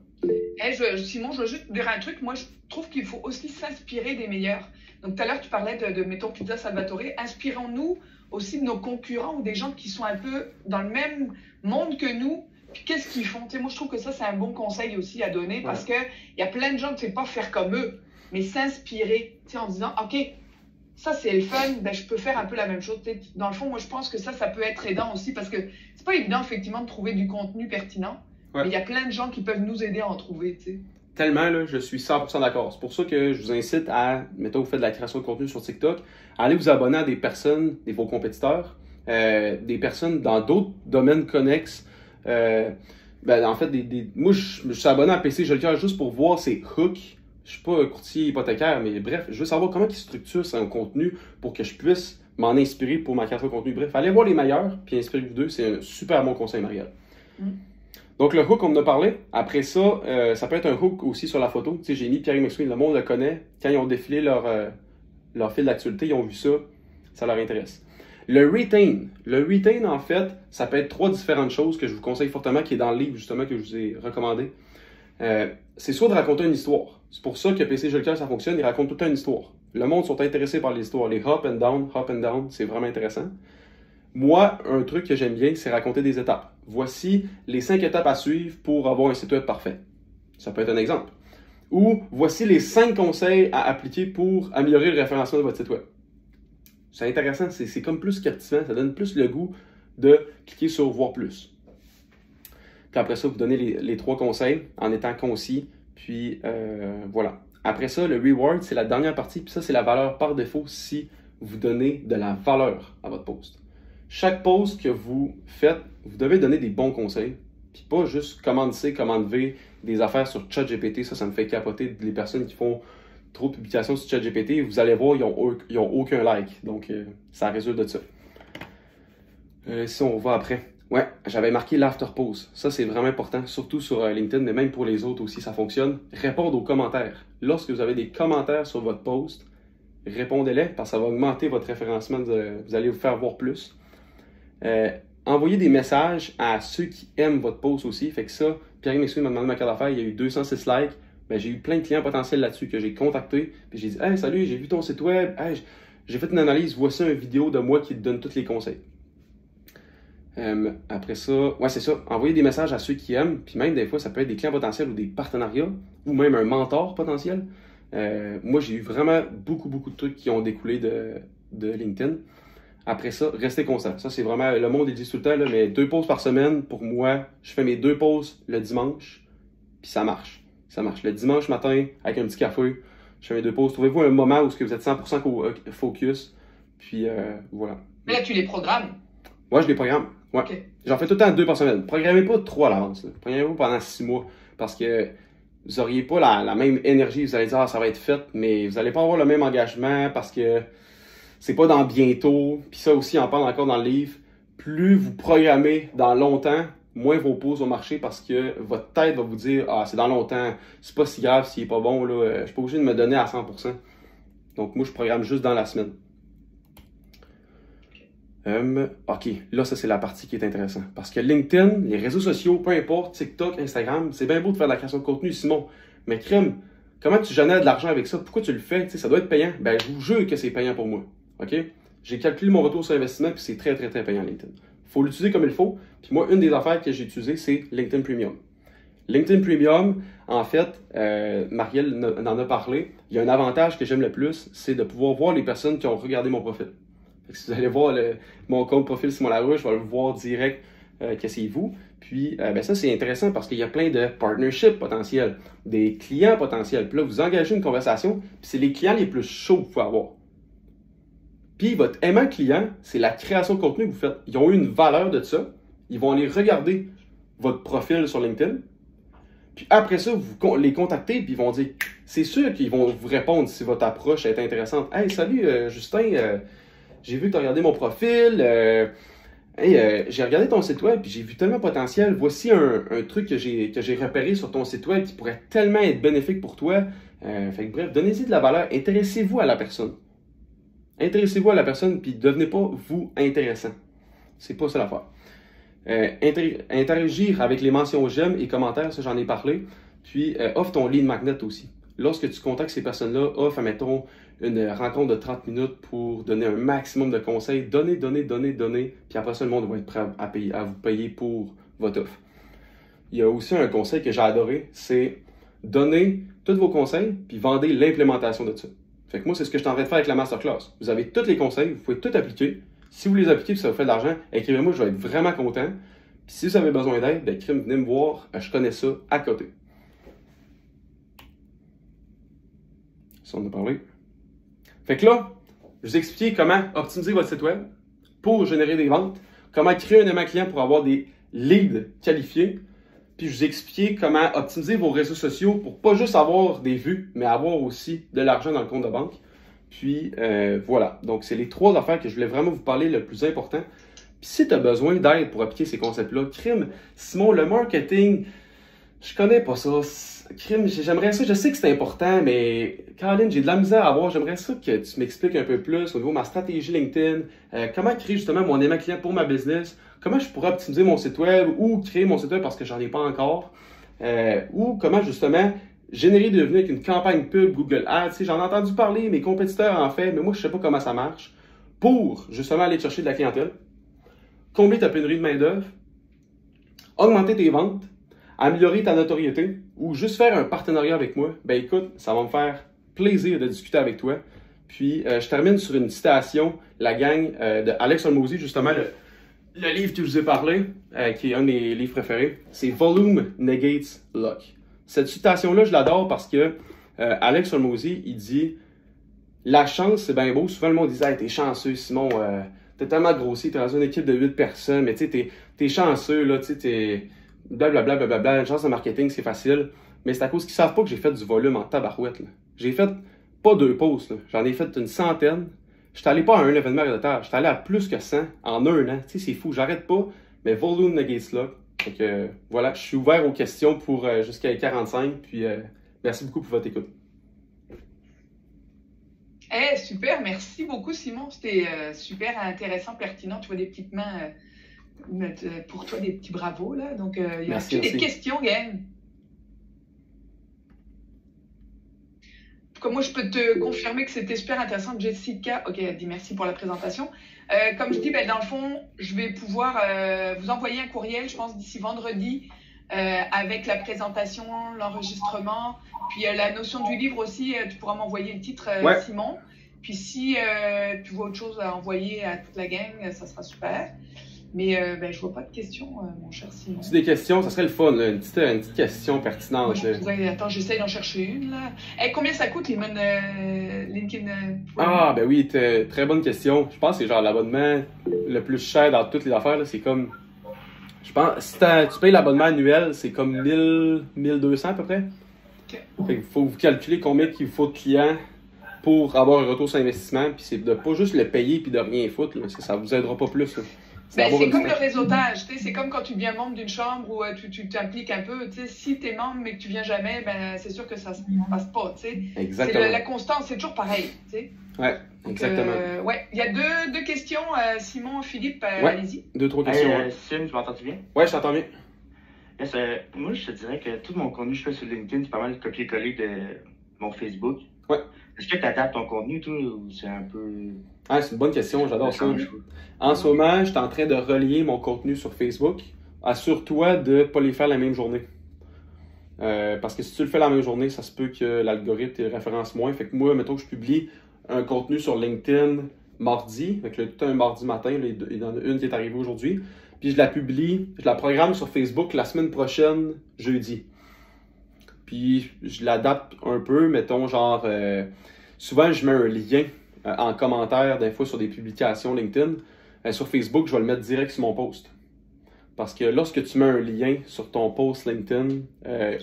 Simon, je veux juste dire un truc. Moi, je trouve qu'il faut aussi s'inspirer des meilleurs. Donc, tout à l'heure, tu parlais de mettons, Pizza Salvatore. Inspirons-nous aussi de nos concurrents ou des gens qui sont un peu dans le même monde que nous. Puis, qu'est-ce qu'ils font? Tu sais, moi, je trouve que ça, c'est un bon conseil aussi à donner parce qu'il y a plein de gens qui ne savent pas faire comme eux, mais s'inspirer, tu sais, en disant, OK, ça, c'est le fun, je peux faire un peu la même chose. Tu sais, dans le fond, moi, je pense que ça peut être aidant aussi parce que c'est pas évident, effectivement, de trouver du contenu pertinent. Ouais. Mais il y a plein de gens qui peuvent nous aider à en trouver, tu sais. Tellement, là, je suis 100% d'accord. C'est pour ça que je vous incite à, mettons, vous faites de la création de contenu sur TikTok, à aller vous abonner à des personnes, vos compétiteurs, des personnes dans d'autres domaines connexes. En fait, moi, je me suis abonné à PC Jolicoeur juste pour voir ses hooks. Je suis pas un courtier hypothécaire, mais bref, je veux savoir comment ils structurent son contenu pour que je puisse m'en inspirer pour ma création de contenu. Bref, allez voir les meilleurs, puis inspirez-vous d'eux. C'est un super bon conseil, Marielle. Donc, le hook, on en a parlé. Après ça, ça peut être un hook aussi sur la photo. Tu sais, j'ai mis Pierre McSween, le monde le connaît. Quand ils ont défilé leur fil d'actualité, ils ont vu ça, ça leur intéresse. Le retain. Le retain, en fait, ça peut être 3 différentes choses que je vous conseille fortement, qui est dans le livre, justement, que je vous ai recommandé. C'est soit de raconter une histoire. C'est pour ça que PC Jolicoeur, ça fonctionne, il raconte tout le temps une histoire. Le monde sont intéressés par l'histoire. Les up and down, c'est vraiment intéressant. Moi, un truc que j'aime bien, c'est raconter des étapes. Voici les 5 étapes à suivre pour avoir un site web parfait. Ça peut être un exemple. Ou voici les 5 conseils à appliquer pour améliorer le référencement de votre site web. C'est intéressant, c'est comme plus captivant, ça donne plus le goût de cliquer sur voir plus. Puis après ça, vous donnez les 3 conseils en étant concis. Puis voilà. Après ça, le reward, c'est la dernière partie. Puis ça, c'est la valeur par défaut si vous donnez de la valeur à votre post. Chaque post que vous faites, vous devez donner des bons conseils. Puis pas juste commande C, commande V, des affaires sur ChatGPT. Ça me fait capoter les personnes qui font trop de publications sur ChatGPT. Vous allez voir, ils ont aucun like. Donc, ça résulte de ça. Si on va après. Ouais, j'avais marqué l'after post. Ça, c'est vraiment important, surtout sur LinkedIn, mais même pour les autres aussi, ça fonctionne. Répondre aux commentaires. Lorsque vous avez des commentaires sur votre post, répondez-les parce que ça va augmenter votre référencement. Vous allez vous faire voir plus. Envoyez des messages à ceux qui aiment votre post aussi. Fait que ça, Pierre Mexou m'a demandé ma carte d'affaires, il y a eu 206 likes. Ben, j'ai eu plein de clients potentiels là-dessus que j'ai contactés. Puis j'ai dit, hey, salut, j'ai vu ton site web. Hey, j'ai fait une analyse. Voici une vidéo de moi qui te donne tous les conseils. Après ça, ouais, c'est ça. Envoyez des messages à ceux qui aiment. Puis même des fois, ça peut être des clients potentiels ou des partenariats ou même un mentor potentiel. Moi, j'ai eu vraiment beaucoup de trucs qui ont découlé de LinkedIn. Après ça, restez constant. Ça, c'est vraiment, le monde, il dit tout le temps, là, mais 2 posts par semaine, pour moi, je fais mes 2 posts le dimanche, puis ça marche. Ça marche. Le dimanche matin, avec un petit café, je fais mes 2 posts. Trouvez-vous un moment où vous êtes 100% focus, puis voilà. Mais là, tu les programmes? Ouais, je les programme. Ouais. Okay. J'en fais tout le temps 2 par semaine. Programmez pas 3 à l'avance. Programmez-vous pendant 6 mois, parce que vous n'auriez pas la même énergie. Vous allez dire, ah, ça va être fait, mais vous n'allez pas avoir le même engagement, parce que c'est pas dans bientôt, puis ça aussi, on en parle encore dans le livre. Plus vous programmez dans longtemps, moins vos posts vont marcher parce que votre tête va vous dire « Ah, c'est dans longtemps, c'est pas si grave s'il est pas bon, là, je suis pas obligé de me donner à 100%. » Donc moi, je programme juste dans la semaine. OK, là, ça, c'est la partie qui est intéressante. Parce que LinkedIn, les réseaux sociaux, peu importe, TikTok, Instagram, c'est bien beau de faire de la création de contenu, Simon, mais crème, comment tu génères de l'argent avec ça? Pourquoi tu le fais? Tu sais, ça doit être payant. Ben, je vous jure que c'est payant pour moi. OK? J'ai calculé mon retour sur investissement, puis c'est très payant, LinkedIn. Il faut l'utiliser comme il faut. Puis moi, une des affaires que j'ai utilisées, c'est LinkedIn Premium. LinkedIn Premium, en fait, Marielle en a parlé. Il y a un avantage que j'aime le plus, c'est de pouvoir voir les personnes qui ont regardé mon profil. Fait que si vous allez voir mon compte profil Simon Larouche, je vais le voir direct que c'est vous. Puis, ben ça, c'est intéressant parce qu'il y a plein de partnerships potentiels, des clients potentiels. Puis là, vous engagez une conversation, puis c'est les clients les plus chauds que vous pouvez avoir. Puis votre aimant client, c'est la création de contenu que vous faites. Ils ont eu une valeur de ça. Ils vont aller regarder votre profil sur LinkedIn. Puis après ça, vous les contactez, puis ils vont dire, c'est sûr qu'ils vont vous répondre si votre approche est intéressante. Hey, salut Justin, j'ai vu que tu as regardé mon profil. J'ai regardé ton site web, puis j'ai vu tellement de potentiel. Voici un truc que j'ai repéré sur ton site web qui pourrait tellement être bénéfique pour toi. Fait que bref, donnez-y de la valeur. Intéressez-vous à la personne. Intéressez-vous à la personne, puis devenez pas vous intéressant. C'est pas ça l'affaire. Interagir avec les mentions j'aime et commentaires, ça j'en ai parlé. Puis offre ton lead magnet aussi. Lorsque tu contactes ces personnes-là, offre, mettons, une rencontre de 30 minutes pour donner un maximum de conseils. Donnez. Puis après ça, le monde va être prêt à vous payer pour votre offre. Il y a aussi un conseil que j'ai adoré, c'est donner tous vos conseils, puis vendez l'implémentation de ça. Fait que moi, c'est ce que je suis en train de faire avec la masterclass. Vous avez tous les conseils, vous pouvez tout appliquer. Si vous les appliquez et ça vous fait de l'argent, écrivez-moi, je vais être vraiment content. Puis si vous avez besoin d'aide, ben, venez me voir, je connais ça à côté. Ça, on a parlé. Fait que là, je vous ai expliqué comment optimiser votre site web pour générer des ventes, comment créer un aimant client pour avoir des leads qualifiés. Puis je vous ai expliqué comment optimiser vos réseaux sociaux pour pas juste avoir des vues, mais avoir aussi de l'argent dans le compte de banque. Puis voilà, donc c'est les 3 affaires que je voulais vraiment vous parler le plus important. Puis si tu as besoin d'aide pour appliquer ces concepts-là, crime, Simon, le marketing, je connais pas ça. Crime, j'aimerais ça, je sais que c'est important, mais Caroline, j'ai de la misère à voir. J'aimerais ça que tu m'expliques un peu plus au niveau de ma stratégie LinkedIn, comment créer justement mon aimant client pour ma business, comment je pourrais optimiser mon site web ou créer mon site web parce que j'en ai pas encore, ou comment justement générer des revenus avec une campagne pub Google Ads. J'en ai entendu parler, mes compétiteurs en fait, mais moi je sais pas comment ça marche, pour justement aller chercher de la clientèle, combler ta pénurie de main-d'œuvre, augmenter tes ventes, améliorer ta notoriété ou juste faire un partenariat avec moi. Ben écoute, ça va me faire plaisir de discuter avec toi. Puis je termine sur une citation, la gang de Alex Hormozy, justement le livre que je vous ai parlé, qui est un de mes livres préférés, c'est Volume Negates Luck. Cette citation-là, je l'adore parce que Alex Hormozy, il dit « La chance, c'est bien beau. » Souvent, le monde disait hey, « T'es chanceux, Simon. T'es tellement grossi. T'es dans une équipe de 8 personnes. Mais tu sais, t'es chanceux. Là, tu sais, t'es... Blablabla, blablabla. Une chance de marketing, c'est facile. » Mais c'est à cause qu'ils savent pas que j'ai fait du volume en tabarouette. J'ai fait pas 2 posts. J'en ai fait une centaine. J'étais allé pas à un événement rédacteur. J'étais allé à plus que 100 en un an. Tu sais, c'est fou. J'arrête pas. Mais Volume Negates Luck. Donc voilà, je suis ouvert aux questions pour jusqu'à 45. Puis merci beaucoup pour votre écoute. Super, merci beaucoup Simon. C'était super intéressant, pertinent. Tu vois des petites mains pour toi, des petits bravos là. Donc il y a des questions, gang. Comme moi, je peux te confirmer que c'était super intéressant. Jessica, ok, elle dit merci pour la présentation. Comme je dis, dans le fond, je vais pouvoir vous envoyer un courriel, je pense, d'ici vendredi, avec la présentation, l'enregistrement, puis la notion du livre aussi. Tu pourras m'envoyer le titre, Simon. Puis si tu vois autre chose à envoyer à toute la gang, ça sera super. Mais je vois pas de questions, mon cher Simon. C'est des questions, ça serait le fun, là, une petite question pertinente. Attends, j'essaie d'en chercher une. Là. Combien ça coûte, LinkedIn Ah, ben oui, très bonne question. Je pense que c'est genre l'abonnement le plus cher dans toutes les affaires. C'est comme... Je pense, si tu payes l'abonnement annuel, c'est comme 1200 à peu près. Okay. Fait qu'il faut vous calculer combien il faut de clients pour avoir un retour sur investissement. Puis c'est de pas juste le payer puis de rien foutre. Là, ça vous aidera pas plus. Là. C'est comme le réseautage, c'est comme quand tu deviens membre d'une chambre où tu t'impliques un peu. Si tu es membre mais que tu viens jamais, c'est sûr que ça se passe pas. Exactement. La constance, c'est toujours pareil. Oui, exactement. Il y a deux questions, Simon, Philippe, allez-y. 2-3 questions. Sim, tu m'entends-tu bien? Oui, je t'entends bien. Yes, moi, je te dirais que tout mon contenu que je fais sur LinkedIn, c'est pas mal copier-coller de mon Facebook. Ouais. Est-ce que tu adaptes ton contenu, toi, ou c'est un peu... Ah, c'est une bonne question, j'adore ça. En ce moment, je suis en train de relier mon contenu sur Facebook. Assure-toi de ne pas les faire la même journée. Parce que si tu le fais la même journée, ça se peut que l'algorithme te référence moins. Fait que moi, mettons que je publie un contenu sur LinkedIn mardi, avec tout un mardi matin, il y en a une qui est arrivée aujourd'hui. Puis je la publie, je la programme sur Facebook la semaine prochaine, jeudi. Puis je l'adapte un peu, mettons genre... souvent, je mets un lien en commentaire des fois sur des publications LinkedIn. Sur Facebook, je vais le mettre direct sur mon post. Parce que lorsque tu mets un lien sur ton post LinkedIn,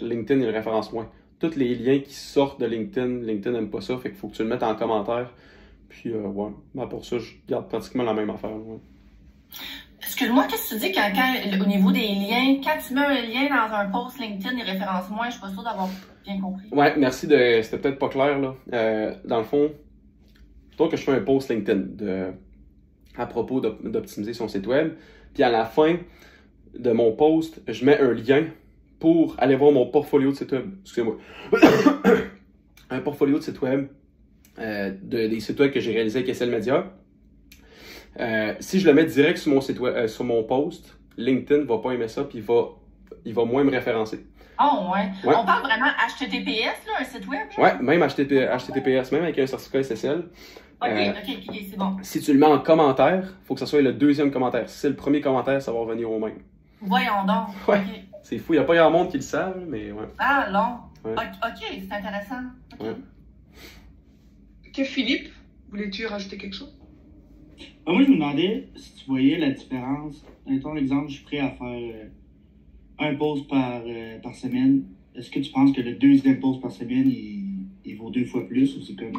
LinkedIn il le référence moins. Tous les liens qui sortent de LinkedIn n'aime pas ça, fait qu'il faut que tu le mettes en commentaire. Puis pour ça, je garde pratiquement la même affaire. Ouais. Excuse-moi, qu'est-ce que tu dis quand, au niveau des liens, quand tu mets un lien dans un post LinkedIn, il référence moins, je suis pas sûre d'avoir bien compris. Ouais, merci c'était peut-être pas clair là. Dans le fond, plutôt que je fais un post LinkedIn à propos d'optimiser son site web, puis à la fin de mon post, je mets un lien pour aller voir mon portfolio de site web. Excusez-moi. Un portfolio de site web, des sites web que j'ai réalisés avec SL Media. Si je le mets direct sur mon site web, sur mon post, LinkedIn va pas aimer ça, puis il va moins me référencer. Oh ouais. On parle vraiment HTTPS, là, un site web? Genre? Ouais, même HTTPS, même avec un certificat SSL. Ok, c'est bon. Si tu le mets en commentaire, il faut que ça soit le deuxième commentaire. Si c'est le premier commentaire, ça va revenir au même. Voyons donc. Ouais. Okay. C'est fou, il n'y a pas grand monde qui le savent, mais ouais. Ah, non. Ouais. Ok, c'est intéressant. Okay. Ouais. Ok, Philippe, voulais-tu rajouter quelque chose? Moi, je me demandais si tu voyais la différence. Mettons l'exemple, je suis prêt à faire un post par semaine. Est-ce que tu penses que le deuxième post par semaine, il vaut 2 fois plus ou c'est comme...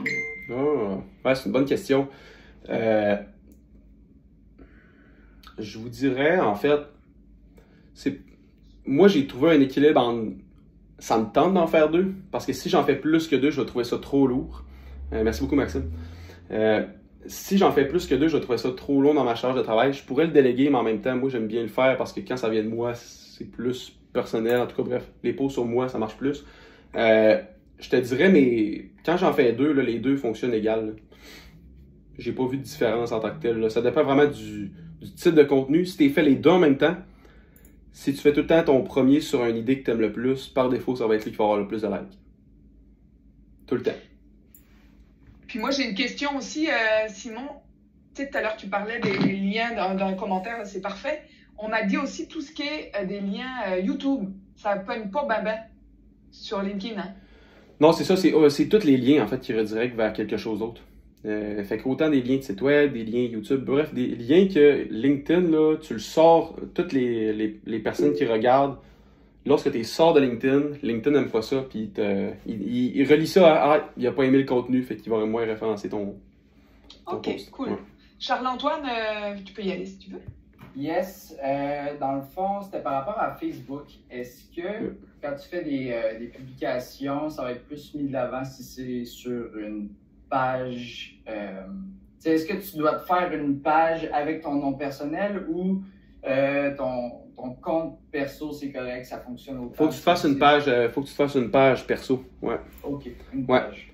Ouais, c'est une bonne question. Je vous dirais, en fait, moi, j'ai trouvé un équilibre en... Ça me tente d'en faire 2, parce que si j'en fais plus que 2, je vais trouver ça trop lourd. Merci beaucoup, Maxime. Si j'en fais plus que 2, je vais trouver ça trop long dans ma charge de travail. Je pourrais le déléguer, mais en même temps, moi, j'aime bien le faire parce que quand ça vient de moi, c'est plus personnel. En tout cas, bref, les posts sur moi, ça marche plus. Je te dirais, mais quand j'en fais 2, là, les 2 fonctionnent égal. J'ai pas vu de différence en tant que tel. Là. Ça dépend vraiment du type de contenu. Si tu fais les 2 en même temps, si tu fais tout le temps ton premier sur une idée que tu aimes le plus, par défaut, ça va être lui qui va avoir le plus de likes. Tout le temps. Puis moi, j'ai une question aussi, Simon. tu sais, tout à l'heure, tu parlais des liens dans un commentaire, c'est parfait. On m'a dit aussi tout ce qui est des liens YouTube. Ça ne pogne pas ben sur LinkedIn, hein? Non, c'est ça, c'est tous les liens, en fait, qui redirectent vers quelque chose d'autre. Fait qu'autant des liens de site web, des liens YouTube, bref, des liens que LinkedIn, là, tu le sors, toutes les personnes qui regardent, lorsque tu sors de LinkedIn n'aime pas ça, puis il relie ça à il n'a pas aimé le contenu, fait qu'il va moins référencer ton OK, post. cool. Ouais. Charles-Antoine, tu peux y aller si tu veux. Yes, dans le fond, c'était par rapport à Facebook. Est-ce que quand tu fais des publications, ça va être plus mis de l'avant si c'est sur une page? Est-ce que tu dois te faire une page avec ton nom personnel ou ton compte perso, c'est correct, ça fonctionne autant? Faut que tu te fasses une page perso. Ouais. OK, une page.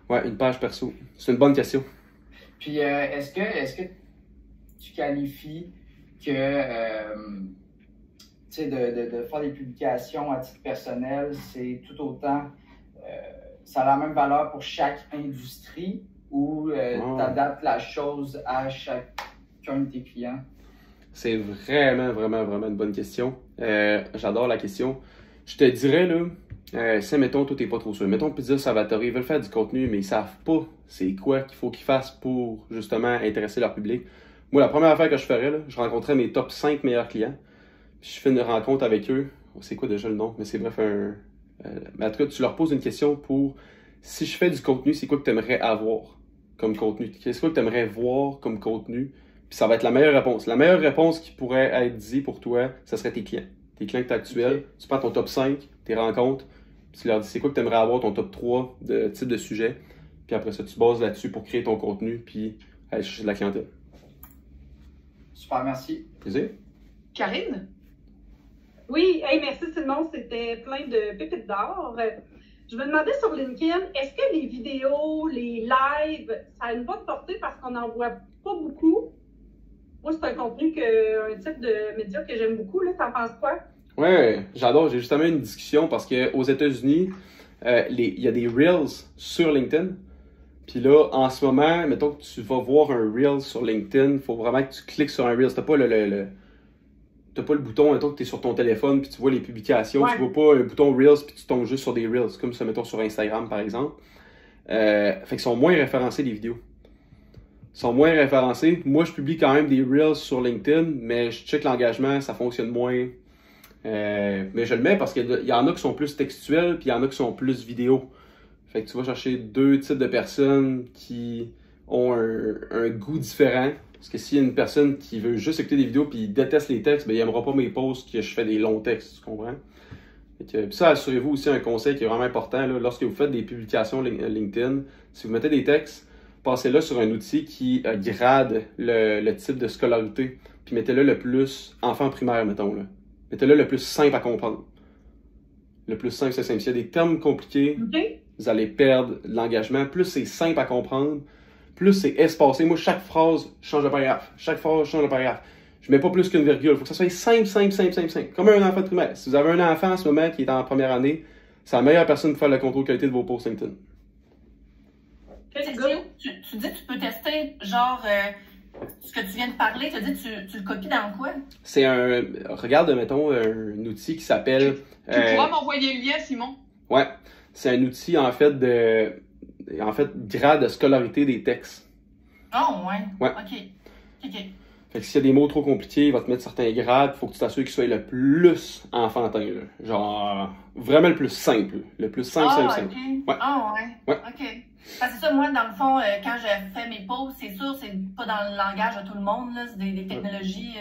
Ouais, une page perso. C'est une bonne question. Puis est-ce que tu qualifies que de faire des publications à titre personnel, c'est tout autant, ça a la même valeur pour chaque industrie ou tu adaptes la chose à chacun de tes clients? C'est vraiment une bonne question. J'adore la question. Je te dirais, là, si, mettons, toi, t'es pas trop sûr. Mettons, Pizza Salvatore, ils veulent faire du contenu, mais ils savent pas c'est quoi qu'il faut qu'ils fassent pour, justement, intéresser leur public. Moi, la première affaire que je ferais, là, je rencontrais mes top 5 meilleurs clients. Puis je fais une rencontre avec eux. C'est quoi déjà le nom? Mais c'est bref, mais en tout cas, tu leur poses une question pour, si je fais du contenu, c'est quoi que tu aimerais avoir comme contenu? C'est quoi que tu aimerais voir comme contenu? Puis ça va être la meilleure réponse. La meilleure réponse qui pourrait être dit pour toi, ça serait tes clients. Tes clients que tu as actuels. Okay. Tu prends ton top 5, tes rencontres, puis tu leur dis c'est quoi que tu aimerais avoir, ton top 3 de type de sujet. Puis après ça, tu bases là-dessus pour créer ton contenu, puis aller chercher de la clientèle. Super, merci. Plaisir. Karine? Oui, hey, merci Simon, c'était plein de pépites d'or. Je me demandais sur LinkedIn, est-ce que les vidéos, les lives, ça a une bonne portée parce qu'on n'en voit pas beaucoup? Moi, c'est un contenu, un type de média que j'aime beaucoup. T'en penses quoi? Ouais, j'adore. J'ai justement une discussion parce qu'aux États-Unis, il y a des Reels sur LinkedIn. Puis là, en ce moment, mettons que tu vas voir un Reel sur LinkedIn, il faut vraiment que tu cliques sur un Reel. T'as pas t'as pas le bouton, mettons que tu es sur ton téléphone puis tu vois les publications. Ouais. Tu vois pas un bouton Reels puis tu tombes juste sur des Reels, comme ça, mettons, sur Instagram, par exemple. Fait qu'ils sont moins référencés, les vidéos. Ils sont moins référencés. Moi, je publie quand même des Reels sur LinkedIn, mais je check l'engagement, ça fonctionne moins. Mais je le mets parce qu'il y en a qui sont plus textuels puis il y en a qui sont plus vidéo. Fait que tu vas chercher deux types de personnes qui ont un goût différent. Parce que s'il y a une personne qui veut juste écouter des vidéos puis il déteste les textes, ben il n'aimera pas mes posts que je fais des longs textes, tu comprends? Puis ça, assurez-vous aussi un conseil qui est vraiment important. Là, lorsque vous faites des publications LinkedIn, si vous mettez des textes, passez-le sur un outil qui grade le type de scolarité. Puis mettez-le le plus enfant primaire, mettons. Là. Mettez-le le plus simple à comprendre. Le plus simple, c'est simple. S'il y a des termes compliqués, vous allez perdre l'engagement. Plus c'est simple à comprendre, plus c'est espacé. Moi, chaque phrase, je change de paragraphe. Chaque phrase, je change de paragraphe. Je mets pas plus qu'une virgule. Il faut que ça soit simple. Comme un enfant de primaire. Si vous avez un enfant en ce moment qui est en première année, c'est la meilleure personne pour faire le contrôle qualité de vos posts LinkedIn. Tu dis que tu peux tester, genre, ce que tu viens de parler, tu dis tu le copies dans quoi? C'est regarde, mettons, un outil qui s'appelle... Tu pourras m'envoyer le lien, Simon? Ouais. C'est un outil, en fait, grade de scolarité des textes. Oh, ouais. Ouais. OK. Fait que s'il y a des mots trop compliqués, il va te mettre certains grades. Il faut que tu t'assures qu'il soit le plus enfantin. Là. Genre, vraiment le plus simple. Le plus simple. Okay. Ouais. Ouais. OK. Parce que c'est ça, moi, dans le fond, quand je fais mes posts, c'est sûr, c'est pas dans le langage de tout le monde. C'est des technologies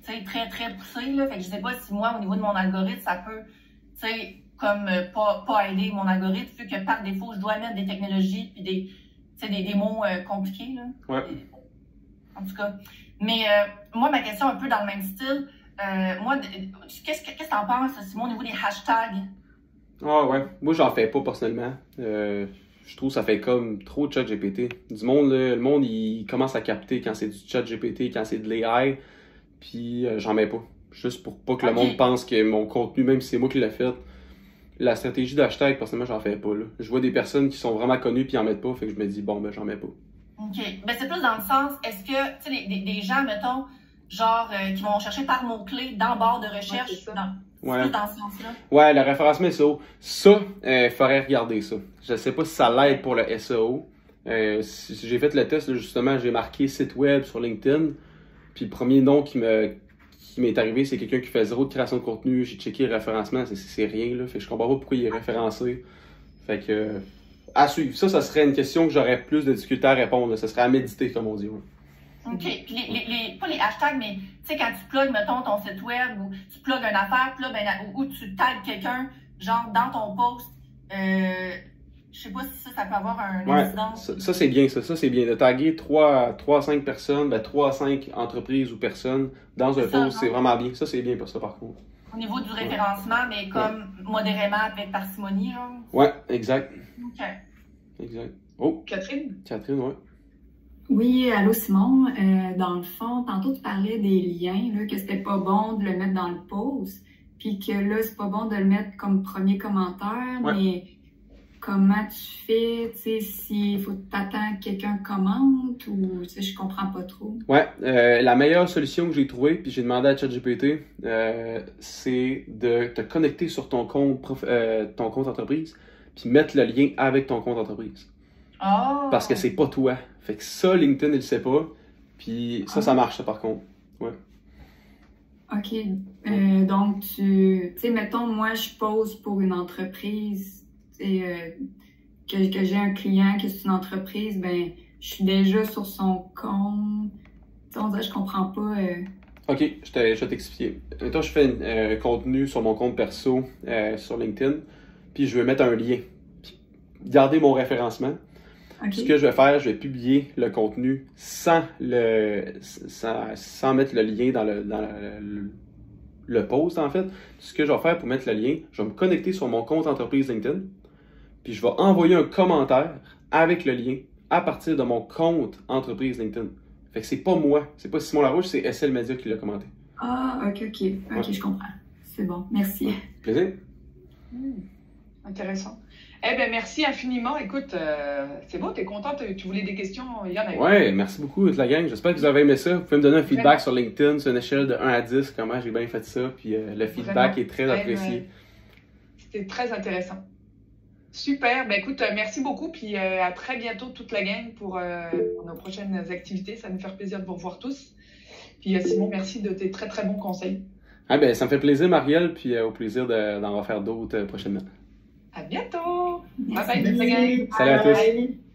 très, très poussées. Là. Fait que je sais pas si moi, au niveau de mon algorithme, ça peut, comme pas aider mon algorithme, vu que par défaut, je dois mettre des technologies puis des mots compliqués. Là. Ouais. En tout cas. Mais moi, ma question un peu dans le même style, moi, qu'est-ce que tu en penses, Simon, au niveau des hashtags? Ah ouais, moi j'en fais pas personnellement. Je trouve que ça fait comme trop de chat GPT. Du monde, là, le monde il commence à capter quand c'est du chat GPT, quand c'est de l'AI, puis j'en mets pas. Juste pour pas que le monde pense que mon contenu, même si c'est moi qui l'ai fait, la stratégie d'hashtag, personnellement, j'en fais pas. Là. Je vois des personnes qui sont vraiment connues puis ils en mettent pas, fait que je me dis, bon, ben j'en mets pas. OK. Ben, c'est plus dans le sens, est-ce que, tu sais, des gens, mettons, genre, qui vont chercher par mots-clés dans le barre de recherche, Ouais, c'est ça. Ouais. plus dans ce sens-là? Ouais, le référencement SEO. Ça, faudrait regarder ça. Je sais pas si ça l'aide pour le SEO. Si j'ai fait le test, là, justement, j'ai marqué site web sur LinkedIn. Puis le premier nom qui m'est arrivé, c'est quelqu'un qui fait zéro de création de contenu. J'ai checké le référencement, c'est rien, là. Fait que je comprends pas pourquoi il est référencé. Fait que, à suivre. Ça serait une question que j'aurais plus de difficulté à répondre, là. Ça serait à méditer, comme on dit. Ouais. OK. Puis pas les hashtags, mais tu sais, quand tu plugues, mettons, ton site web ou tu plugues une affaire, puis là, ben, ou tu tags quelqu'un, genre, dans ton post, je sais pas si ça peut avoir un incidence. Ça c'est bien, ça c'est bien. De taguer 3 à 5 personnes, 3 à 5 entreprises ou personnes dans un post, c'est vraiment bien. Ça, c'est bien pour ça, par contre. Au niveau du référencement, mais comme modérément, avec parcimonie, genre? Ouais, exact. OK. Exact. Oh, Catherine? Catherine, ouais. Oui, allô Simon. Dans le fond, tantôt tu parlais des liens, là, que c'était pas bon de le mettre dans le post, puis que là, c'est pas bon de le mettre comme premier commentaire, mais comment tu fais, tu sais, s'il faut t'attendre que quelqu'un commente ou, tu sais, je comprends pas trop. Ouais, la meilleure solution que j'ai trouvée, puis j'ai demandé à ChatGPT, c'est de te connecter sur ton compte entreprise, puis mettre le lien avec ton compte entreprise. Oh. Parce que c'est pas toi. Fait que ça, LinkedIn, il le sait pas. Puis ça marche, ça, par contre. Ouais. OK. Donc, tu sais, mettons, moi, je pose pour une entreprise, que j'ai un client, que c'est une entreprise, ben, je suis déjà sur son compte. T'sais, on dirait que je comprends pas. OK, je vais t'expliquer. Maintenant, je fais un contenu sur mon compte perso sur LinkedIn, puis je veux mettre un lien. Puis, garder mon référencement. Okay. Ce que je vais faire, je vais publier le contenu sans mettre le lien dans le post, en fait. Ce que je vais faire pour mettre le lien, je vais me connecter sur mon compte entreprise LinkedIn, puis je vais envoyer un commentaire avec le lien à partir de mon compte entreprise LinkedIn. Fait que c'est pas moi, c'est pas Simon Larouche, c'est SL Media qui l'a commenté. Ah, OK, je comprends. C'est bon, merci. Plaisir. Intéressant. Eh bien, merci infiniment. Écoute, c'est bon, t'es contente? Tu voulais des questions? Il y en a eu. Ouais, merci beaucoup, toute la gang. J'espère que vous avez aimé ça. Vous pouvez me donner un feedback sur LinkedIn sur une échelle de 1 à 10, comment j'ai bien fait ça. Puis le feedback est très apprécié. C'était très intéressant. Super. Ben écoute, merci beaucoup. Puis à très bientôt, toute la gang, pour nos prochaines activités. Ça va nous faire plaisir de vous revoir tous. Puis Simon, merci de tes très, très bons conseils. Ah ben, ça me fait plaisir, Marielle. Puis au plaisir d'en refaire d'autres prochainement. À bientôt! Merci. Bye bye, toute la gang! Salut à tous!